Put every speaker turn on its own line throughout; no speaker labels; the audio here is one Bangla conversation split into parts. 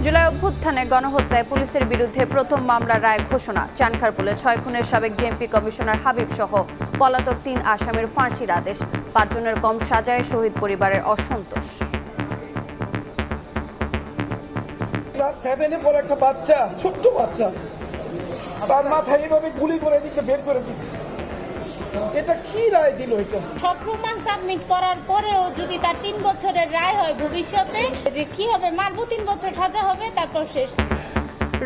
জুলাই অভ্যুত্থানে গণহত্যায় পুলিশের বিরুদ্ধে প্রথম মামলার রায় ঘোষণা। চানখারপুলে 6 খুনের সাবেক ডিএমপি কমিশনার হাবিব সহ পলাতক 3 আসামির ফাঁসির আদেশ। 5 জনের কম সাজায় শহীদ পরিবারের অসন্তোষ।
ক্লাস 7-এ পড়ে একটা বাচ্চা, ছোট্ট বাচ্চা, তার মাথায় এইভাবে গুলি করে দিতে বের করে দিচ্ছে। এটা কি রায় দিল? এটা
সব প্রমাণ সাবমিট করার পরেও যদি তার 3 বছরের রায় হয়, ভবিষ্যতে যে কি হবে, মাত্র 3 বছর সাজা হবে, তারপর শেষ।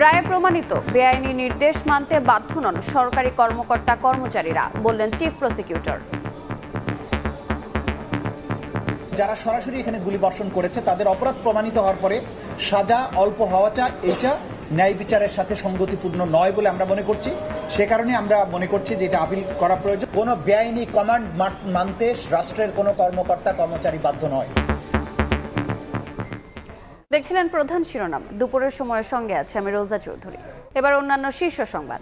রায়ে প্রমাণিত বেআইনি নির্দেশ মানতে বাধ্য নন সরকারি কর্মকর্তা কর্মচারীরা, বললেন চিফ প্রসিকিউটর।
যারা সরাসরি এখানে গুলি বর্ষণ করেছে তাদের অপরাধ প্রমাণিত হওয়ার পরে সাজা অল্প হওয়াটা এটা ন্যায় বিচারের সাথে সঙ্গতিপূর্ণ নয় বলে আমরা মনে করছি। সে কারণে আমরা মনে করছি যে এটা আপিল করা প্রয়োজন। কোনো বেআইনি কমান্ড মানতে রাষ্ট্রের কোনো কর্মকর্তা কর্মচারী বাধ্য নয়।
দেখছিলেন প্রধান শিরোনাম। দুপুরের সময়ের সঙ্গে আছে আমি রোজা চৌধুরী। এবার অন্যান্য শীর্ষ সংবাদ।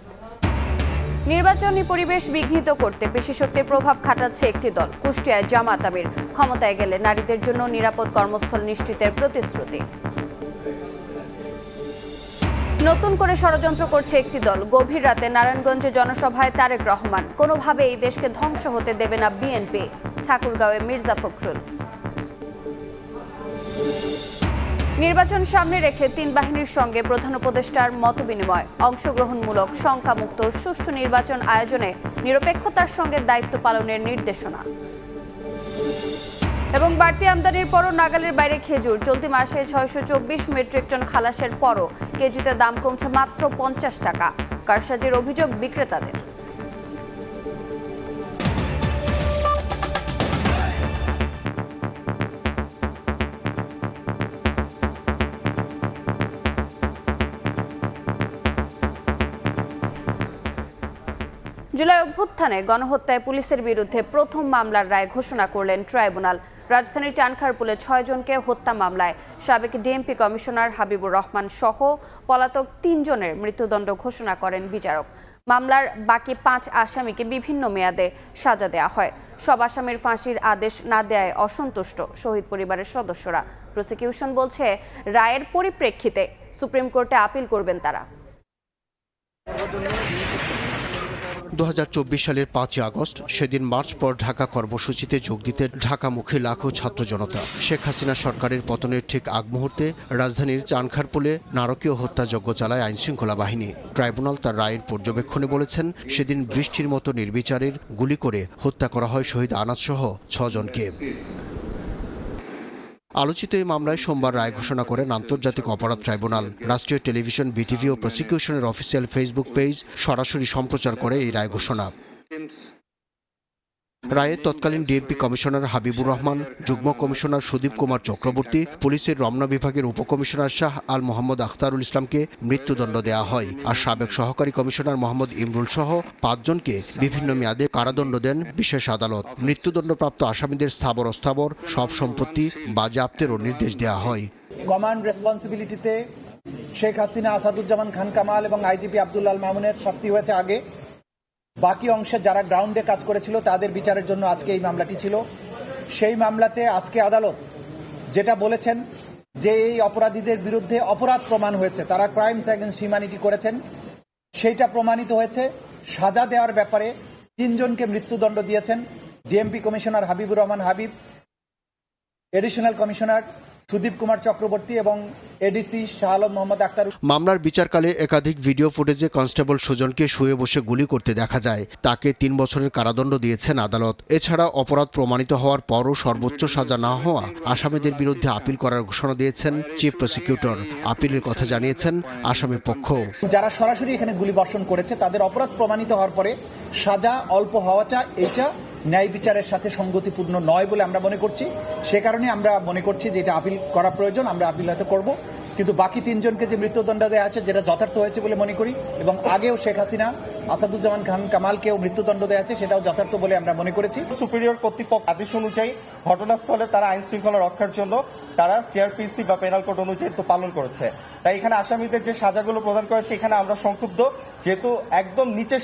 নির্বাচনী পরিবেশ বিঘ্নিত করতে পেশিশক্তির প্রভাব খাটাচ্ছে একটি দল। কুষ্টিয়ায় জামাত আমির ক্ষমতায় গেলে নারীদের জন্য নিরাপদ কর্মস্থল নিশ্চিতের প্রতিশ্রুতি। নতুন করে ষড়যন্ত্র করছে একটি দল। গভীর রাতে নারায়ণগঞ্জে জনসভায় তারেক রহমান, কোনোভাবে এই দেশকে ধ্বংস হতে দেবে না বিএনপি। ঠাকুরগাঁওয়ে মির্জা ফখরুল। নির্বাচন সামনে রেখে 3 বাহিনীর সঙ্গে প্রধান উপদেষ্টার মতবিনিময়। অংশগ্রহণমূলক, সংখ্যামুক্ত, সুষ্ঠু নির্বাচন আয়োজনে নিরপেক্ষতার সঙ্গে দায়িত্ব পালনের নির্দেশনা। এবং বাড়তি আমদানির পরও নাগালের বাইরে খেজুর। চলতি মাসে 624 মেট্রিক টন খালাসের পরও কেজিতে দাম কমছে মাত্র 50 টাকা। কারসাজির অভিযোগ বিক্রেতাদের। জুলাই অভ্যুত্থানে গণহত্যায় পুলিশের বিরুদ্ধে প্রথম মামলার রায় ঘোষণা করলেন ট্রাইব্যুনাল। রাজধানীর চানখারপুলে 6 জনকে হত্যা মামলায় সাবেক ডিএমপি কমিশনার হাবিবুর রহমান সহ পলাতক 3 জনের মৃত্যুদণ্ড ঘোষণা করেন বিচারক। মামলার বাকি 5 আসামিকে বিভিন্ন মেয়াদে সাজা দেওয়া হয়। সব আসামির ফাঁসির আদেশ না দেয়ায় অসন্তুষ্ট শহীদ পরিবারের সদস্যরা। প্রসিকিউশন বলছে, রায়ের পরিপ্রেক্ষিতে সুপ্রিম কোর্টে আপিল করবেন তারা।
2024 সালের 5 আগস্ট সেদিন মার্চ পর ঢাকা কর্মসূচিতে যোগ দিতে ঢাকামুখী লাখো ছাত্র জনতা। শেখ হাসিনা সরকারের পতনের ঠিক আগ মুহূর্তে রাজধানীর চানখারপুলে নারকীয় হত্যাযজ্ঞ চালায় আইনশৃঙ্খলা বাহিনী। ট্রাইব্যুনাল তার রায়ের পর্যবেক্ষণে বলেছেন, সেদিন বৃষ্টির মতো নির্বিচারের গুলি করে হত্যা করা হয় শহীদ আনাস সহ 6 জনকে। আলোচিত এই মামলায় সোমবার রায় ঘোষণা করেন আন্তর্জাতিক অপরাধ ট্রাইব্যুনাল। রাষ্ট্রীয় টেলিভিশন বিটিভি ও প্রসিকিউশনের অফিসিয়াল ফেসবুক পেজ সরাসরি সম্প্রচার করে এই রায় ঘোষণা। রায়ে তৎকালীন ডিএমপি কমিশনার হাবিবুর রহমান, যুগ্ম কমিশনার সুদীপ কুমার চক্রবর্তী, পুলিশের রমনা বিভাগের উপকমিশনার শাহ আল মোহাম্মদ আখতারুল ইসলামকে মৃত্যুদণ্ড দেওয়া হয়। আর সাবেক সহকারী কমিশনার মোহাম্মদ ইমরুল সহ 5 জনকে বিভিন্ন মেয়াদে কারাদণ্ড দেন বিশেষ আদালত। মৃত্যুদণ্ডপ্রাপ্ত আসামিদের স্থাবর অস্থাবর সব সম্পত্তি বাজেয়াপ্তেরও নির্দেশ দেওয়া হয়।
কমান্ড রেসপন্সিবিলিটিতে শেখ হাসিনা, আসাদুজ্জামান খান কামাল এবং আইজিপি আব্দুল আল মামুনের শাস্তি হয়েছে আগে। বাকি অংশে যারা গ্রাউন্ডে কাজ করেছিল তাদের বিচারের জন্য আজকে এই মামলাটি ছিল। সেই মামলাতে আজকে আদালত যেটা বলেছেন যে এই অপরাধীদের বিরুদ্ধে অপরাধ প্রমাণ হয়েছে, তারা ক্রাইমস এগেইনস্ট হিউম্যানিটি করেছেন, সেইটা প্রমাণিত হয়েছে। সাজা দেওয়ার ব্যাপারে 3 জনকে মৃত্যুদণ্ড দিয়েছেন DMP commissioner Habibur Rahman Habib, additional commissioner Sudip Kumar Chakraborty এবং এডিসি শাহ আলম মোহাম্মদ আখতার।
মামলার বিচারকালে একাধিক ভিডিও ফুটেজে কনস্টেবল সুজনকে শুয়ে বসে গুলি করতে দেখা যায়। তাকে 3 বছরের কারাদণ্ড দিয়েছেন আদালত। এছাড়া অপরাধ প্রমাণিত হওয়ার পরও সর্বোচ্চ সাজা না হওয়া আসামিদের বিরুদ্ধে আপিল করার ঘোষণা দিয়েছেন চিফ প্রসিকিউটর। আপিলের কথা জানিয়েছেন আসামি পক্ষ।
যারা সরাসরি এখানে গুলি বর্ষণ করেছে তাদের অপরাধ প্রমাণিত হওয়ার পরে সাজা অল্প হওয়াটা এটা ন্যায় বিচারের সাথে সঙ্গতিপূর্ণ নয় বলে আমরা মনে করছি। সে কারণে আমরা মনে করছি যে এটা আপিল করা প্রয়োজন। আমরা আপিল হয়তো করব, কিন্তু বাকি 3 জনকে যে মৃত্যুদণ্ড দেওয়া আছে যেটা যথার্থ হয়েছে বলে মনে করি, এবং আগেও শেখ হাসিনা, আসাদুজ্জামান খান কামালকেও মৃত্যুদণ্ড দেওয়া আছে সেটাও যথার্থ বলে আমরা মনে করেছি।
সুপিরিয়র কর্তৃপক্ষ আদেশ অনুযায়ী ঘটনাস্থলে তারা আইন শৃঙ্খলা রক্ষার জন্য তারা সিআরপিসি বা পেনাল কোড অনুযায়ী তো পালন করেছে। তাই এখানে আসামিদের যে সাজাগুলো প্রদান করেছে এখানে আমরা সংক্ষুব্ধ, যেহেতু একদম নিচের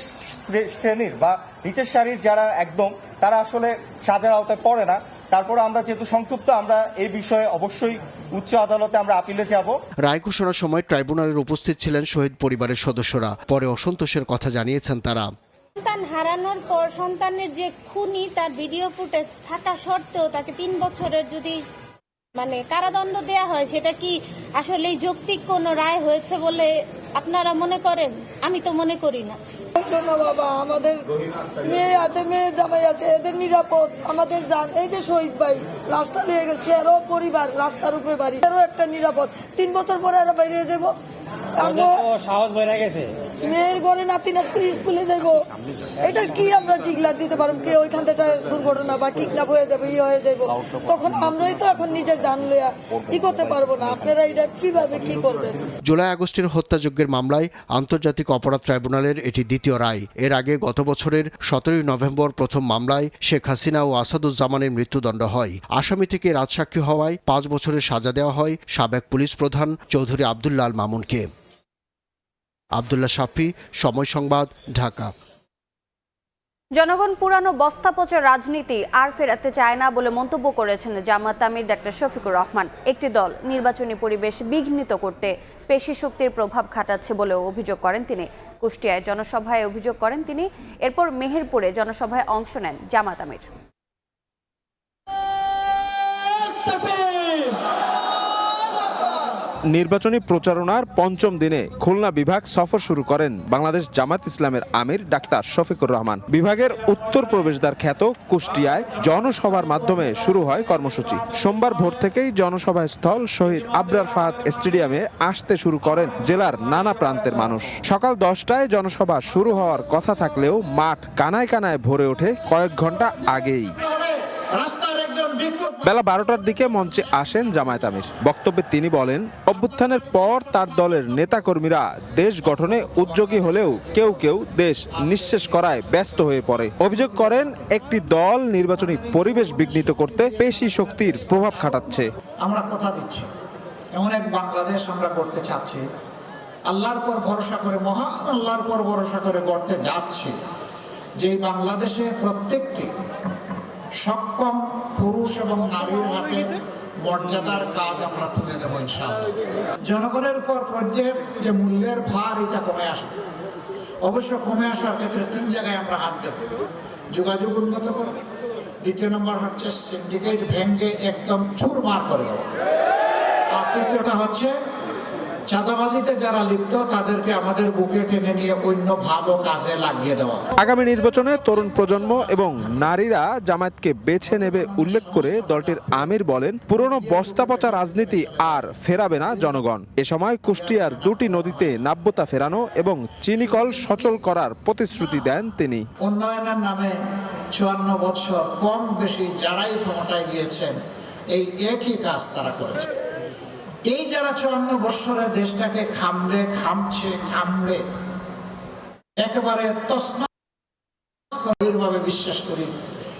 শ্রেণীর বা নিচের সারির যারা একদম তারা আসলে সাজার আওতায় পড়ে না। তারপরে আমরা যেহেতু সংক্ষুব্ধ, আমরা এই বিষয়ে অবশ্যই উচ্চ আদালতে আমরা আপিলে যাব।
রায় ঘোষণার সময় ট্রাইব্যুনালের উপস্থিত ছিলেন শহীদ পরিবারের সদস্যরা। পরে অসন্তোষের কথা জানিয়েছেন তারা।
সন্তান হারানোর পর সন্তানের যে খুনি, তার ভিডিও ফুটেজ থাকা সত্ত্বেও তাকে 3 বছরের যদি কারাদণ্ড দেয়া হয়, সেটা কি আসলে যৌক্তিক কোনো রায় হয়েছে বলে আপনারা মনে করেন? আমি তো মনে করি না।
বাবা, আমাদের মেয়ে আছে, মেয়ে জামাই আছে, এদের নিরাপদ আমাদের জান। এই যে শহীদ ভাই লাশটা নিয়ে গেছে, এরও পরিবার রাস্তার উপরে বাড়ি, এরও একটা নিরাপদ। 3 বছর পরে এরা বাইরে যাবো,
সাহস বেড়ে গেছে।
মেয়ের ঘরে নাতি নাতি স্কুলে যাইবো, এটা কি আমরা ডিক্লার দিতে পারবো? কি ওইখান থেকে দুর্ঘটনা বা কিডন্যাপ হয়ে যাবে, হয়ে যাবো, তখন আমরাই তো এখন নিজের জান লইয়া কি করতে পারবো না। আপনারা এটা কিভাবে কি করবেন?
জুলাই আগস্টের হত্যাযজ্ঞের মামলায় আন্তর্জাতিক অপরাধ ট্রাইব্যুনালের এটি দ্বিতীয় রায়। এর আগে গত বছরের 17 নভেম্বর প্রথম মামলায় শেখ হাসিনা ও আসাদুজ্জামানের মৃত্যুদণ্ড হয়। আসামি থেকে রাজসাক্ষী হওয়ায় 5 বছরের সাজা দেওয়া হয় সাবেক পুলিশ প্রধান চৌধুরী আব্দুল্লাহ আল মামুনকে। আব্দুল্লাহ শাফি, সময় সংবাদ, ঢাকা।
জনগণ পুরানো বস্তা পচা রাজনীতি আর ফেরাতে চায় না বলে মন্তব্য করেছেন জামায়াত আমির ডক্টর শফিকুর রহমান। একটি দল নির্বাচনী পরিবেশ বিঘ্নিত করতে পেশি শক্তির প্রভাব খাটাচ্ছে বলেও অভিযোগ করেন তিনি। কুষ্টিয়ায় জনসভায় অভিযোগ করেন তিনি। এরপর মেহেরপুরে জনসভায় অংশ নেন জামায়াত আমির।
নির্বাচনী প্রচারণার ৫ম দিনে খুলনা বিভাগ সফর শুরু করেন বাংলাদেশ জামাত ইসলামের আমির ডাক্তার শফিকুর রহমান। বিভাগের উত্তর প্রবেশদ্বার খ্যাত কুষ্টিয়ায় জনসভার মাধ্যমে শুরু হয় কর্মসূচি। সোমবার ভোর থেকেই জনসভা স্থল শহীদ আবরার ফাহাদ স্টেডিয়ামে আসতে শুরু করেন জেলার নানা প্রান্তের মানুষ। সকাল 10টায় জনসভা শুরু হওয়ার কথা থাকলেও মাঠ কানায় কানায় ভরে ওঠে কয়েক ঘন্টা আগেই। বেলা 12টার দিকে মঞ্চে আসেন জামায়াত আমির। বক্তব্যে তিনি বলেন, অভ্যুত্থানের পর তার দলের নেতাকর্মীরা দেশ গঠনে উদ্যোগী হলেও কেউ কেউ দেশ নিঃশেষ করায় ব্যস্ত হয়ে পড়ে। অভিযোগ করেন, একটি দল নির্বাচনী পরিবেশ বিঘ্নিত করতে পেশি শক্তির প্রভাব খাটাচ্ছে।
আমরা কথা দিচ্ছি, এমন এক বাংলাদেশ আমরা করতে চাচ্ছি, আল্লাহর পর ভরসা করে, মহান আল্লাহর পর ভরসা করে করতে যাচ্ছি, যে বাংলাদেশে প্রত্যেকটি সক্ষম পুরুষ এবং নারীর হাতে মর্যাদার কাজ আমরা তুলে দেবো ইনশাআল্লাহ। জনগণের উপর পর্যায়ে যে মূল্যের ভার, এটা কমে আসবে। অবশ্য কমে আসার ক্ষেত্রে 3 জায়গায় আমরা হাত দেব। যোগাযোগ উন্নত করে, 2 নম্বর হচ্ছে সিন্ডিকেট ভেঙে একদম চুরমার করে দেওয়া, আর 3টা হচ্ছে চাঁদাবাজিতে যারা লিপ্ত তাদেরকে আমাদের বুকে টেনে নিয়ে অন্য ভালো কাজে লাগিয়ে দেওয়া।
আগামী নির্বাচনে তরুণ প্রজন্ম এবং নারীরা জামায়াতকে বেছে নেবে উল্লেখ করে দলটির আমির বলেন, পুরনো বস্তা পচা রাজনীতি আর ফেরাবে না জনগণ। এ সময় কুষ্টিয়ার 2টি নদীতে নাব্যতা ফেরানো এবং চিনিকল সচল করার প্রতিশ্রুতি দেন তিনি।
উন্নয়নের নামে 54 বছর কম বেশি যারাই ক্ষমতায় গিয়েছেন, এই একই কাজ তারা করেছে। এই যারা 54 বছরে দেশটাকে খামড়ে একেবারে তসমাভাবে বিশ্বাস করি,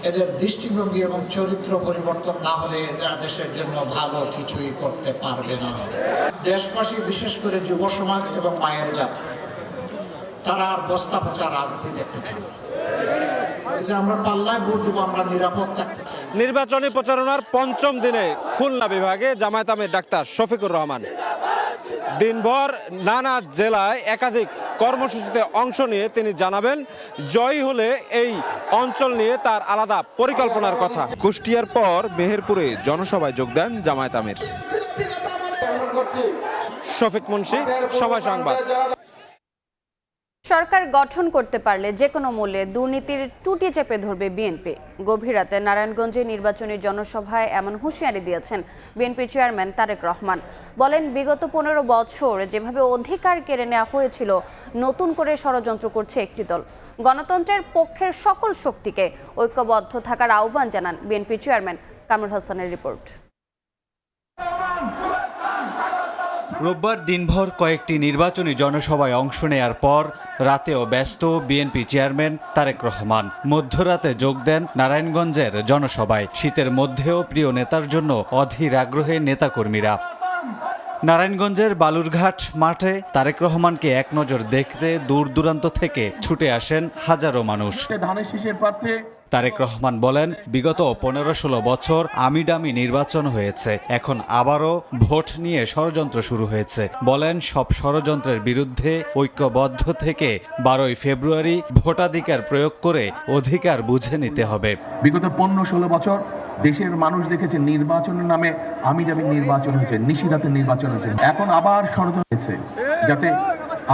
এদের দৃষ্টিভঙ্গি এবং চরিত্র পরিবর্তন না হলে এরা দেশের জন্য ভালো কিছুই করতে পারবে না। দেশবাসী, বিশেষ করে যুব সমাজ এবং মায়ের জাতি, তারা আর বস্তা পচা রাজনীতি দেখতে চান। আমরা পাল্লায় ভোট দেবো, আমরা নিরাপদ থাকতে চাই।
নির্বাচনী প্রচারণার 5ম দিনে খুলনা বিভাগে জামায়াত আমির ডাক্তার শফিকুর রহমান দিনভর নানা জেলায় একাধিক কর্মসূচিতে অংশ নিয়ে তিনি জানাবেন, জয়ী হলে এই অঞ্চল নিয়ে তার আলাদা পরিকল্পনার কথা। কুষ্টিয়ার পর মেহেরপুরে জনসভায় যোগ দেন জামায়াত আমির। শফিক মুন্সি, সময় সংবাদ।
সরকার গঠন করতে পারলে যে কোনো মূল্যে দুর্নীতির টুটি চেপে ধরবে বিএনপি। গভীর রাতে নারায়ণগঞ্জে নির্বাচনী জনসভায় এমন হুঁশিয়ারি দিয়েছেন বিএনপি চেয়ারম্যান তারেক রহমান। বলেন, বিগত 15 বছর যেভাবে অধিকার কেড়ে নেওয়া হয়েছিল, নতুন করে ষড়যন্ত্র করছে একটি দল। গণতন্ত্রের পক্ষের সকল শক্তিকে ঐক্যবদ্ধ থাকার আহ্বান জানান বিএনপি চেয়ারম্যান। কামরুল হাসানের রিপোর্ট।
রোববার দিনভর কয়েকটি নির্বাচনী জনসভায় অংশ নেয়ার পর রাতেও ব্যস্ত বিএনপি চেয়ারম্যান তারেক রহমান। মধ্যরাতে যোগ দেন নারায়ণগঞ্জের জনসভায়। শীতের মধ্যেও প্রিয় নেতার জন্য অধীর আগ্রহে নেতাকর্মীরা। নারায়ণগঞ্জের বালুরঘাট মাঠে তারেক রহমানকে এক নজর দেখতে দূর দূরান্ত থেকে ছুটে আসেন হাজারো মানুষ।
ধানের শীষের প্রার্থী
তারেক রহমান বলেন, বিগত 15-16 বছর আমিডামি নির্বাচন হয়েছে, এখন আবারও ভোট নিয়ে ষড়যন্ত্র শুরু হয়েছে। বলেন, সব ষড়যন্ত্রের বিরুদ্ধে ঐক্যবদ্ধ থেকে 12ই ফেব্রুয়ারি ভোটাধিকার প্রয়োগ করে অধিকার বুঝে নিতে হবে।
বিগত 15-16 বছর দেশের মানুষ দেখেছে নির্বাচনের নামে আমিডামি নির্বাচন হয়েছে, নিশিরাতের নির্বাচন হয়েছে। এখন আবার ষড়যন্ত্র হয়েছে যাতে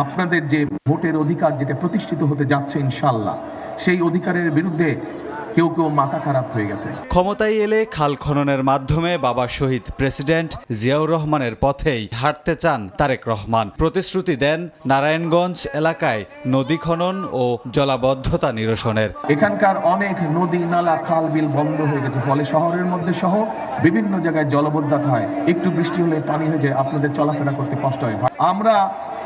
আপনাদের যে ভোটের অধিকার যেটা প্রতিষ্ঠিত হতে যাচ্ছে ইনশাল্লাহ, সেই অধিকারের বিরুদ্ধে কেউ কেউ মাথা খারাপ হয়ে গেছে।
ক্ষমতায় এলে খাল খননের মাধ্যমে বাবা শহীদ প্রেসিডেন্ট জিয়াউর রহমানের পথেই হাঁটতে চান তারেক রহমান। প্রতিশ্রুতি দেন নারায়ণগঞ্জ এলাকায় নদী খনন ও জলাবদ্ধতা নিরসনের।
এখানকার অনেক নদী নালা খাল বিল বন্ধ হয়ে গেছে, ফলে শহরের মধ্যে সহ বিভিন্ন জায়গায় জলাবদ্ধতা হয়। একটু বৃষ্টি হলে পানি হয়ে যায়, আপনাদের চলাফেরা করতে কষ্ট হয়। আমরা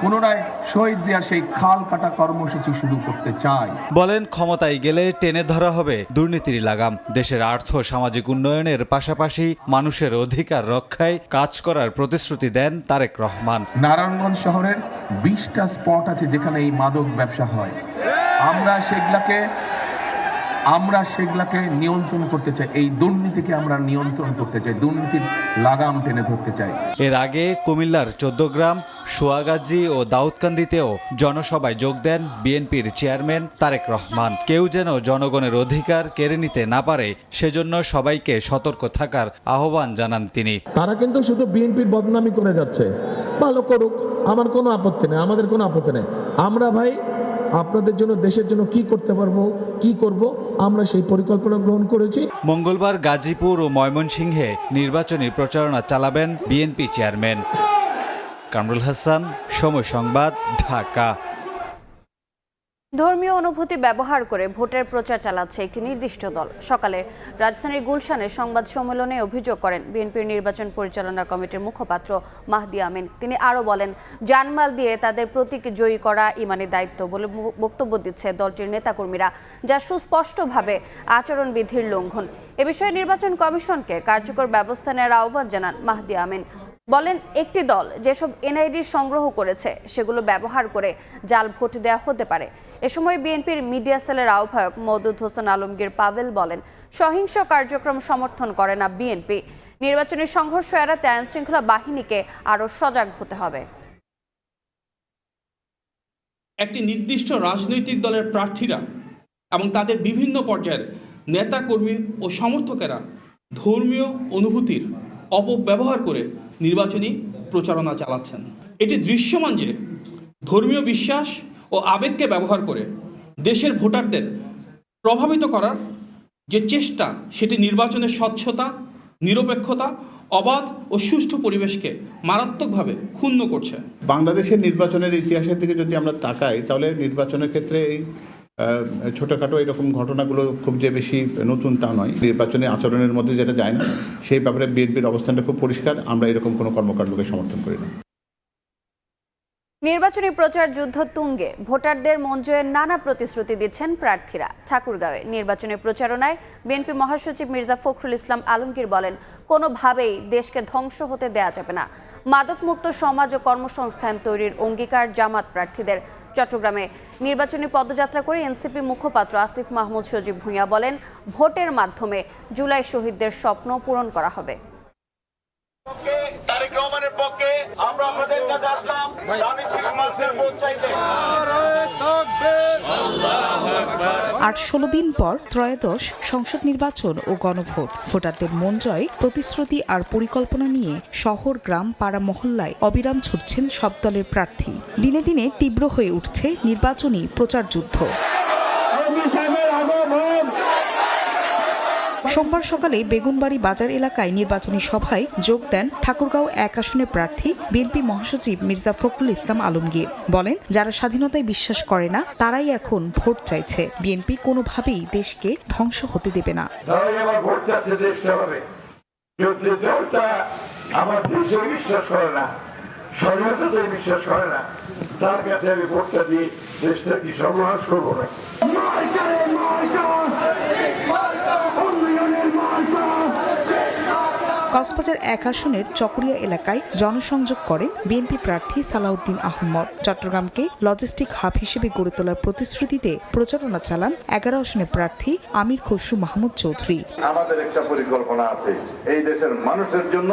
পুনরায় শহীদ জিয়ার সেই খাল কাটা কর্মসূচি শুরু করতে চাই।
বলেন, ক্ষমতায় গেলে টেনে ধরা হবে দুর্নীতির লাগাম। দেশের আর্থ সামাজিক উন্নয়নের পাশাপাশি মানুষের অধিকার রক্ষায় কাজ করার প্রতিশ্রুতি দেন তারেক রহমান।
নারায়ণগঞ্জ শহরের 20টা স্পট আছে যেখানে এই মাদক ব্যবসা হয়। আমরা সেগুলাকে নিয়ন্ত্রণ করতে চাই। এই দুর্নীতিকে আমরা নিয়ন্ত্রণ করতে চাই, দুর্নীতির লাগাম টেনে ধরতে চাই।
এর আগে কুমিল্লার 14 গ্রাম, সোয়াগাজী ও দাউদকান্দিতেও জনসভায় যোগ দেন বিএনপির চেয়ারম্যান তারেক রহমান। কেউ যেন জনগণের অধিকার কেড়ে নিতে না পারে, সেজন্য সবাইকে সতর্ক থাকার আহ্বান জানান তিনি।
তারা কিন্তু শুধু বিএনপির বদনামি করে যাচ্ছে, ভালো করুক, আমার কোনো আপত্তি নেই, আমাদের কোনো আপত্তি নেই। আমরা ভাই আপনাদের জন্য, দেশের জন্য কি করতে পারবো, কি করব, আমরা সেই পরিকল্পনা গ্রহণ করেছি।
মঙ্গলবার গাজীপুর ও ময়মনসিংহে নির্বাচনী প্রচারণা চালাবেন বিএনপি চেয়ারম্যান। কামরুল হাসান, সময় সংবাদ, ঢাকা।
ধর্মীয় অনুভূতি ব্যবহার করে ভোটের প্রচার চালাচ্ছে একটি নির্দিষ্ট দল। সকালে রাজধানীর গুলশানে সংবাদ সম্মেলনে অভিযোগ করেন বিএনপির নির্বাচন পরিচালনা কমিটির মুখপাত্র মাহদি আমিন। তিনি আরও বলেন, জানমাল দিয়ে তাদের প্রতীক জয়ী করা ইমানি দায়িত্ব বলে বক্তব্য দিচ্ছে দলটির নেতাকর্মীরা, যা সুস্পষ্টভাবে আচরণবিধির লঙ্ঘন। এ বিষয়ে নির্বাচন কমিশনকে কার্যকর ব্যবস্থা নেওয়ার আহ্বান জানান মাহদি আমিন। বলেন, একটি দল যেসব এনআইডি সংগ্রহ করেছে সেগুলো ব্যবহার করে জাল ভোট দেওয়া হতে পারে। এ সময় বিএনপির মিডিয়া সেলের আহ্বায়ক মওদুদ হোসেন আলমগীর পাভেল বলেন, সহিংস কার্যক্রম সমর্থন করে না বিএনপি। নির্বাচনী সংঘর্ষ এড়াতে আইনশৃঙ্খলা বাহিনীকে আরও সজাগ হতে হবে।
একটি নির্দিষ্ট রাজনৈতিক দলের প্রার্থীরা এবং তাদের বিভিন্ন পর্যায়ের নেতাকর্মী ও সমর্থকেরা ধর্মীয় অনুভূতির অপব্যবহার করে নির্বাচনী প্রচারণা চালাচ্ছেন। এটি দৃশ্যমান যে ধর্মীয় বিশ্বাস ও আবেগকে ব্যবহার করে দেশের ভোটারদের প্রভাবিত করার যে চেষ্টা, সেটি নির্বাচনের স্বচ্ছতা, নিরপেক্ষতা, অবাধ ও সুষ্ঠু পরিবেশকে মারাত্মকভাবে ক্ষুণ্ণ করছে।
বাংলাদেশের নির্বাচনের ইতিহাসের দিকে যদি আমরা তাকাই, তাহলে নির্বাচনের ক্ষেত্রে এই ছোটোখাটো এরকম ঘটনাগুলো খুব যে বেশি নতুন তা নয়। নির্বাচনী আচরণের মধ্যে যেটা যায় না, সেই ব্যাপারে বিএনপির অবস্থানটা খুব পরিষ্কার। আমরা এরকম কোনো কর্মকাণ্ডকে সমর্থন করি না।
নির্বাচনী প্রচার যুদ্ধ তুঙ্গে, ভোটারদের মন জয়ের নানা প্রতিশ্রুতি দিচ্ছেন প্রার্থীরা। ঠাকুরগাঁওয়ে নির্বাচনী প্রচারণায় বিএনপি মহাসচিব মির্জা ফখরুল ইসলাম আলমগীর বলেন, কোনোভাবেই দেশকে ধ্বংস হতে দেয়া যাবে না। মাদকমুক্ত সমাজ ও কর্মসংস্থান তৈরির অঙ্গীকার জামাত প্রার্থীদের। চট্টগ্রামে নির্বাচনী পদযাত্রা করে এনসিপি মুখপাত্র আসিফ মাহমুদ সজীব ভূঁইয়া বলেন, ভোটের মাধ্যমে জুলাই শহীদদের স্বপ্ন পূরণ করা হবে।
তারেক রহমানের পক্ষে আমরা আপনাদের কাছে আসলাম মানুষের ভোট চাইতে।
৮-১৬ দিন পর ত্রয়োদশ সংসদ নির্বাচন ও গণভোট। ভোটারদের মন জয়, প্রতিশ্রুতি আর পরিকল্পনা নিয়ে শহর, গ্রাম, পাড়া, মহল্লায় অবিরাম ছুটছেন সব দলের প্রার্থী। দিনে দিনে তীব্র হয়ে উঠছে নির্বাচনী প্রচার যুদ্ধ। সোমবার সকালে বেগুনবাড়ি বাজার এলাকায় নির্বাচনী সভায় যোগ দেন ঠাকুরগাঁও ১ আসনের প্রার্থী বিএনপি মহাসচিব মির্জা ফখরুল ইসলাম আলমগীর। বলেন, যারা স্বাধীনতায় বিশ্বাস করে না তারাই এখন ভোট চাইছে। বিএনপি কোনোভাবেই দেশকে ধ্বংস হতে দেবে না। কক্সবাজার 1 আসনের চকরিয়া এলাকায় জনসংযোগ করেন বিএনপি প্রার্থী সালাউদ্দিন আহমদ। চট্টগ্রামকে লজিস্টিক হাব হিসেবে গড়ে তোলার প্রতিশ্রুতিতে প্রচারণা চালান 11 আসনের প্রার্থী আমির খসরু মাহমুদ চৌধুরী।
আমাদের একটা পরিকল্পনা আছে এই দেশের মানুষের জন্য,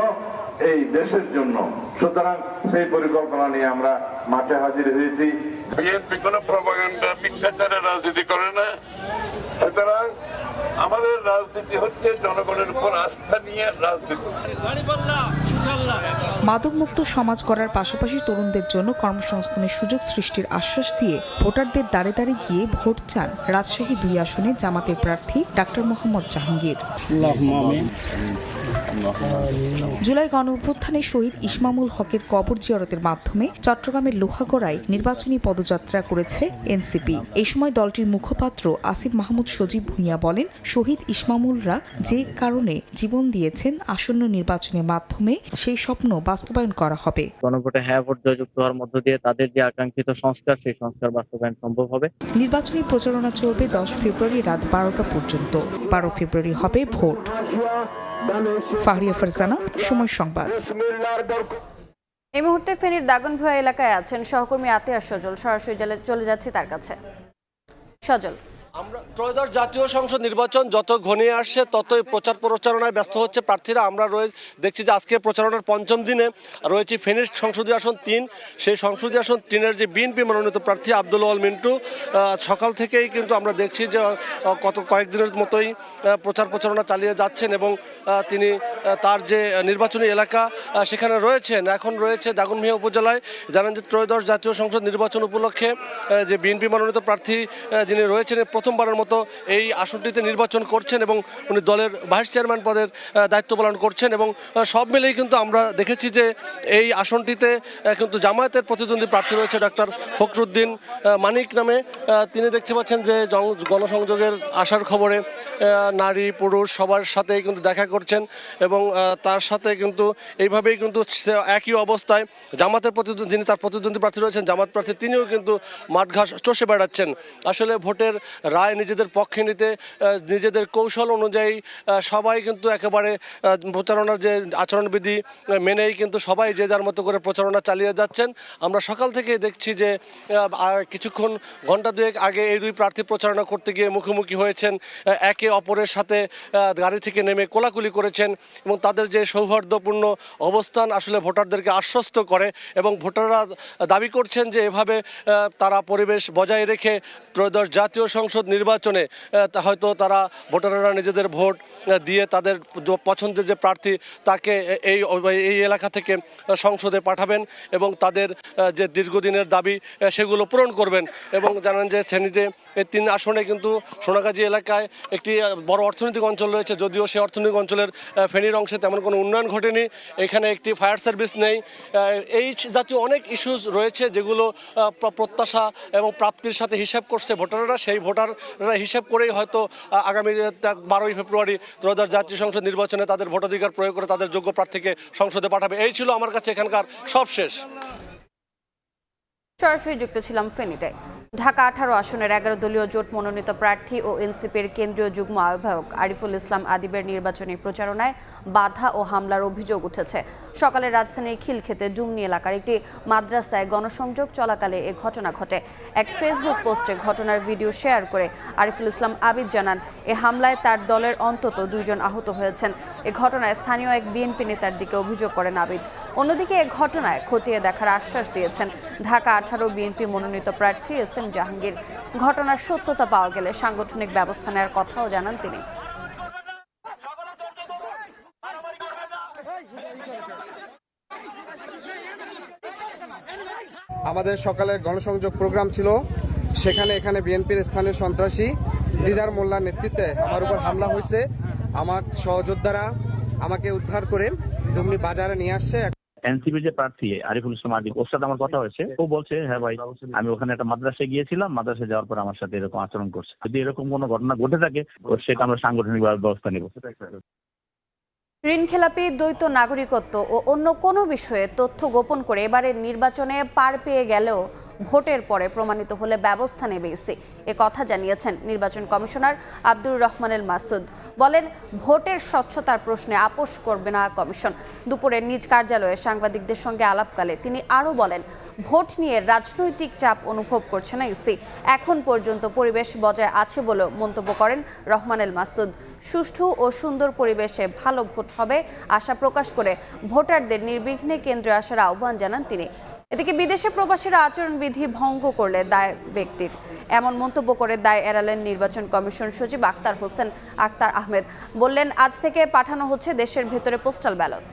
এই দেশের জন্য, সুতরাং সেই পরিকল্পনা নিয়ে আমরা মাঠে হাজির হয়েছি।
বিএনপি কোনো প্রপাগান্ডা মিথ্যাচারের রাজনীতি করে না, সুতরাং আমাদের রাজনীতি হচ্ছে জনগণের উপর আস্থা নিয়ে রাজনীতি।
মাদকমুক্ত সমাজ গড়ার পাশাপাশি তরুণদের জন্য কর্মসংস্থানের সুযোগ সৃষ্টির আশ্বাস দিয়ে ভোটারদের দাঁড়ে দাঁড়িয়ে গিয়ে ভোট চান রাজশাহী 2 আসনে জামাতের প্রার্থী ডাক্তার মোহাম্মদ জাহাঙ্গীর। জুলাই গণঅভ্যুত্থানে শহীদ ইসমামুল হকের কবর জিয়ারতের মাধ্যমে চট্টগ্রামের লোহাগড়ায় নির্বাচনী পদযাত্রা করেছে এনসিপি। এই সময় দলটির মুখপাত্র আসিফ মাহমুদ সজীব ভূঁইয়া বলেন, শহীদ ইসমামুলরা যে কারণে জীবন দিয়েছেন আসন্ন নির্বাচনের মাধ্যমে সেই স্বপ্ন বাস্তবায়ন করা হবে।
গণভোটে হ্যাঁ ভোট জয়যুক্ত হওয়ার মধ্য দিয়ে তাদের যে আকাঙ্ক্ষিত সংস্কার, সেই সংস্কার বাস্তবায়ন সম্ভব হবে।
নির্বাচনী প্রচারণা চলবে 10 ফেব্রুয়ারি রাত 12টা পর্যন্ত। 12 ফেব্রুয়ারি হবে ভোট। ফাহরিয়া ফারজানা, সময় সংবাদ।
এই মুহূর্তে ফেনীর দাগনভূঞা এলাকায় আছেন সহকর্মী আতিয়ার সজল। সরাসরি চলে যাচ্ছি তার কাছে। সজল,
আমরা ত্রয়োদশ জাতীয় সংসদ নির্বাচন যত ঘনিয়ে আসছে ততই প্রচার প্রচারণায় ব্যস্ত হচ্ছে প্রার্থীরা। আমরা দেখছি যে আজকে প্রচারণার 5ম দিনে রয়েছে ফেনীর সংসদীয় আসন 3। সেই সংসদীয় আসন 3-এর যে বিএনপি মনোনীত প্রার্থী আব্দুল ওয়াল মিন্টু সকাল থেকেই কিন্তু আমরা দেখছি যে কয়েকদিনের মতোই প্রচার প্রচারণা চালিয়ে যাচ্ছেন এবং তিনি তার যে নির্বাচনী এলাকা সেখানে রয়েছেন। এখন রয়েছে দাগনভূঞা উপজেলায়। জানেন যে ত্রয়োদশ জাতীয় সংসদ নির্বাচন উপলক্ষে যে বিএনপি মনোনীত প্রার্থী যিনি রয়েছেন প্রথমবারের মতো এই আসনটিতে নির্বাচন করছেন এবং উনি দলের ভাইস চেয়ারম্যান পদের দায়িত্ব পালন করছেন এবং সব মিলেই কিন্তু আমরা দেখেছি যে এই আসনটিতে কিন্তু জামায়াতের প্রতিদ্বন্দ্বী প্রার্থী রয়েছে ডাক্তার ফখরুদ্দিন মানিক নামে। তিনি দেখতে পাচ্ছেন যে গণসংযোগের আসার খবরে নারী পুরুষ সবার সাথেই কিন্তু দেখা করছেন এবং তার সাথে কিন্তু এইভাবেই কিন্তু একই অবস্থায় জামাতের যিনি তার প্রতিদ্বন্দ্বী প্রার্থী রয়েছেন জামাত প্রার্থী, তিনিও কিন্তু মাঠঘাট চষে বেড়াচ্ছেন। আসলে ভোটের রায় নিজেদের পক্ষে নিতে নিজেদের কৌশল অনুযায়ী সবাই কিন্তু একেবারে প্রচারণার যে আচরণবিধি মেনেই কিন্তু সবাই যে যার মতো করে প্রচারণা চালিয়ে যাচ্ছেন। আমরা সকাল থেকে দেখছি যে কিছুক্ষণ ঘন্টা দুয়েক আগে এই 2 প্রার্থী প্রচারণা করতে গিয়ে মুখোমুখি হয়েছেন, একে অপরের সাথে গাড়ি থেকে নেমে কোলাকুলি করেছেন এবং তাদের যে সৌহার্দ্যপূর্ণ অবস্থান আসলে ভোটারদেরকে আশ্বস্ত করে এবং ভোটাররা দাবি করছেন যে এভাবে তারা পরিবেশ বজায় রেখে ত্রয়োদশ জাতীয় সংসদ নির্বাচনে হয়তো তারা ভোটাররা নিজেদের ভোট দিয়ে তাদের পছন্দের যে প্রার্থী তাকে এই এলাকা থেকে সংসদে পাঠাবেন এবং তাদের যে দীর্ঘদিনের দাবি সেগুলো পূরণ করবেন। এবং জানেন যে ফেনীতে এই 3 আসনে কিন্তু সোনাগাজী এলাকায় একটি বড় অর্থনৈতিক অঞ্চল রয়েছে, যদিও সেই অর্থনৈতিক অঞ্চলের ফেনীর অংশে তেমন কোনো উন্নয়ন ঘটেনি। এখানে একটি ফায়ার সার্ভিস নেই। এই জাতীয় অনেক ইস্যুস রয়েছে যেগুলো প্রত্যাশা এবং প্রাপ্তির সাথে হিসাব করছে ভোটাররা। সেই ভোটাররা হিসাব করেই হয়তো আগামী 12ই ফেব্রুয়ারি ত্রয়োদশ জাতীয় সংসদ নির্বাচনে তাদের ভোটাধিকার প্রয়োগ করে তাদের যোগ্য প্রার্থীকে সংসদে পাঠাবে। এই ছিল আমার কাছে এখানকার সব শেষ।
সরাসরি যুক্ত ছিলাম ফেনীতে। ঢাকা 18 আসনের 11 দলীয় জোট মনোনীত প্রার্থী ও এনসিপির কেন্দ্রীয় যুগ্ম আহ্বায়ক আরিফুল ইসলাম আদিবের নির্বাচনী প্রচারণায় বাধা ও হামলার অভিযোগ উঠেছে। সকালে রাজধানীর খিলক্ষেতে ডুমনি এলাকার একটি মাদ্রাসায় গণসংযোগ চলাকালে এ ঘটনা ঘটে। এক ফেসবুক পোস্টে ঘটনার ভিডিও শেয়ার করে আরিফুল ইসলাম আবিদ জানান, এ হামলায় তার দলের অন্তত 2 জন আহত হয়েছেন। এ ঘটনায় স্থানীয় এক বিএনপি নেতার দিকে অভিযোগ করেন আবিদ। অন্যদিকে এ ঘটনায় খতিয়ে দেখার আশ্বাস দিয়েছেন ঢাকা 18 বিএনপি মনোনীত প্রার্থী এস এম জাহাঙ্গীর। ঘটনার সত্যতা পাওয়া গেলে সাংগঠনিক ব্যবস্থা নেওয়ার কথাও জানান তিনি।
আমাদের সকালে গণসংযোগ প্রোগ্রাম ছিল, এখানে বিএনপির স্থানীয় সন্ত্রাসী দিদার মোল্লার নেতৃত্বে আমার উপর হামলা হয়েছে। আমার সহযোদ্ধারা আমাকে উদ্ধার করে ডুমনি বাজারে নিয়ে আসছে।
এনসিপি যে প্রার্থী আরিফুল ইসলাম আদিব, ওর সাথে আমার কথা হয়েছে। ও বলছে, হ্যাঁ ভাই, আমি ওখানে একটা মাদ্রাসায় গিয়েছিলাম, মাদ্রাসায় যাওয়ার পর আমার সাথে এরকম আচরণ করছে। যদি এরকম কোনো ঘটনা ঘটে থাকে সেটা আমরা সাংগঠনিক ব্যবস্থা নেব।
ঋণখেলাপি, দ্বৈত নাগরিকত্ব ও অন্য কোনো বিষয়ে তথ্য গোপন করে এবারের নির্বাচনে পার পেয়ে গেলেও ভোটের পরে প্রমাণিত হলে ব্যবস্থা নেবে ইসি। এ কথা জানিয়েছেন নির্বাচন কমিশনার আব্দুর রহমানুল মাসুদ। বলেন, ভোটের স্বচ্ছতার প্রশ্নে আপোষ করবে না কমিশন। দুপুরে নিজ কার্যালয়ে সাংবাদিকদের সঙ্গে আলাপকালে তিনি আরও বলেন, ভোট নিয়ে রাজনৈতিক চাপ অনুভব করছে না ইসি। এখন পর্যন্ত পরিবেশ বজায় আছে বলেও মন্তব্য করেন রহমানুল মাসুদ। সুষ্ঠু ও সুন্দর পরিবেশে ভালো ভোট হবে আশা প্রকাশ করে ভোটারদের নির্বিঘ্নে কেন্দ্রে আসার আহ্বান জানান তিনি। এদিকে বিদেশে প্রবাসীরা আচরণবিধি ভঙ্গ করলে দায় ব্যক্তির, এমন মন্তব্য করে দায় এড়ালেন নির্বাচন কমিশন সচিব আখতার আহমেদ। বললেন, আজ থেকে পাঠানো হচ্ছে দেশের ভেতরে পোস্টাল ব্যালট।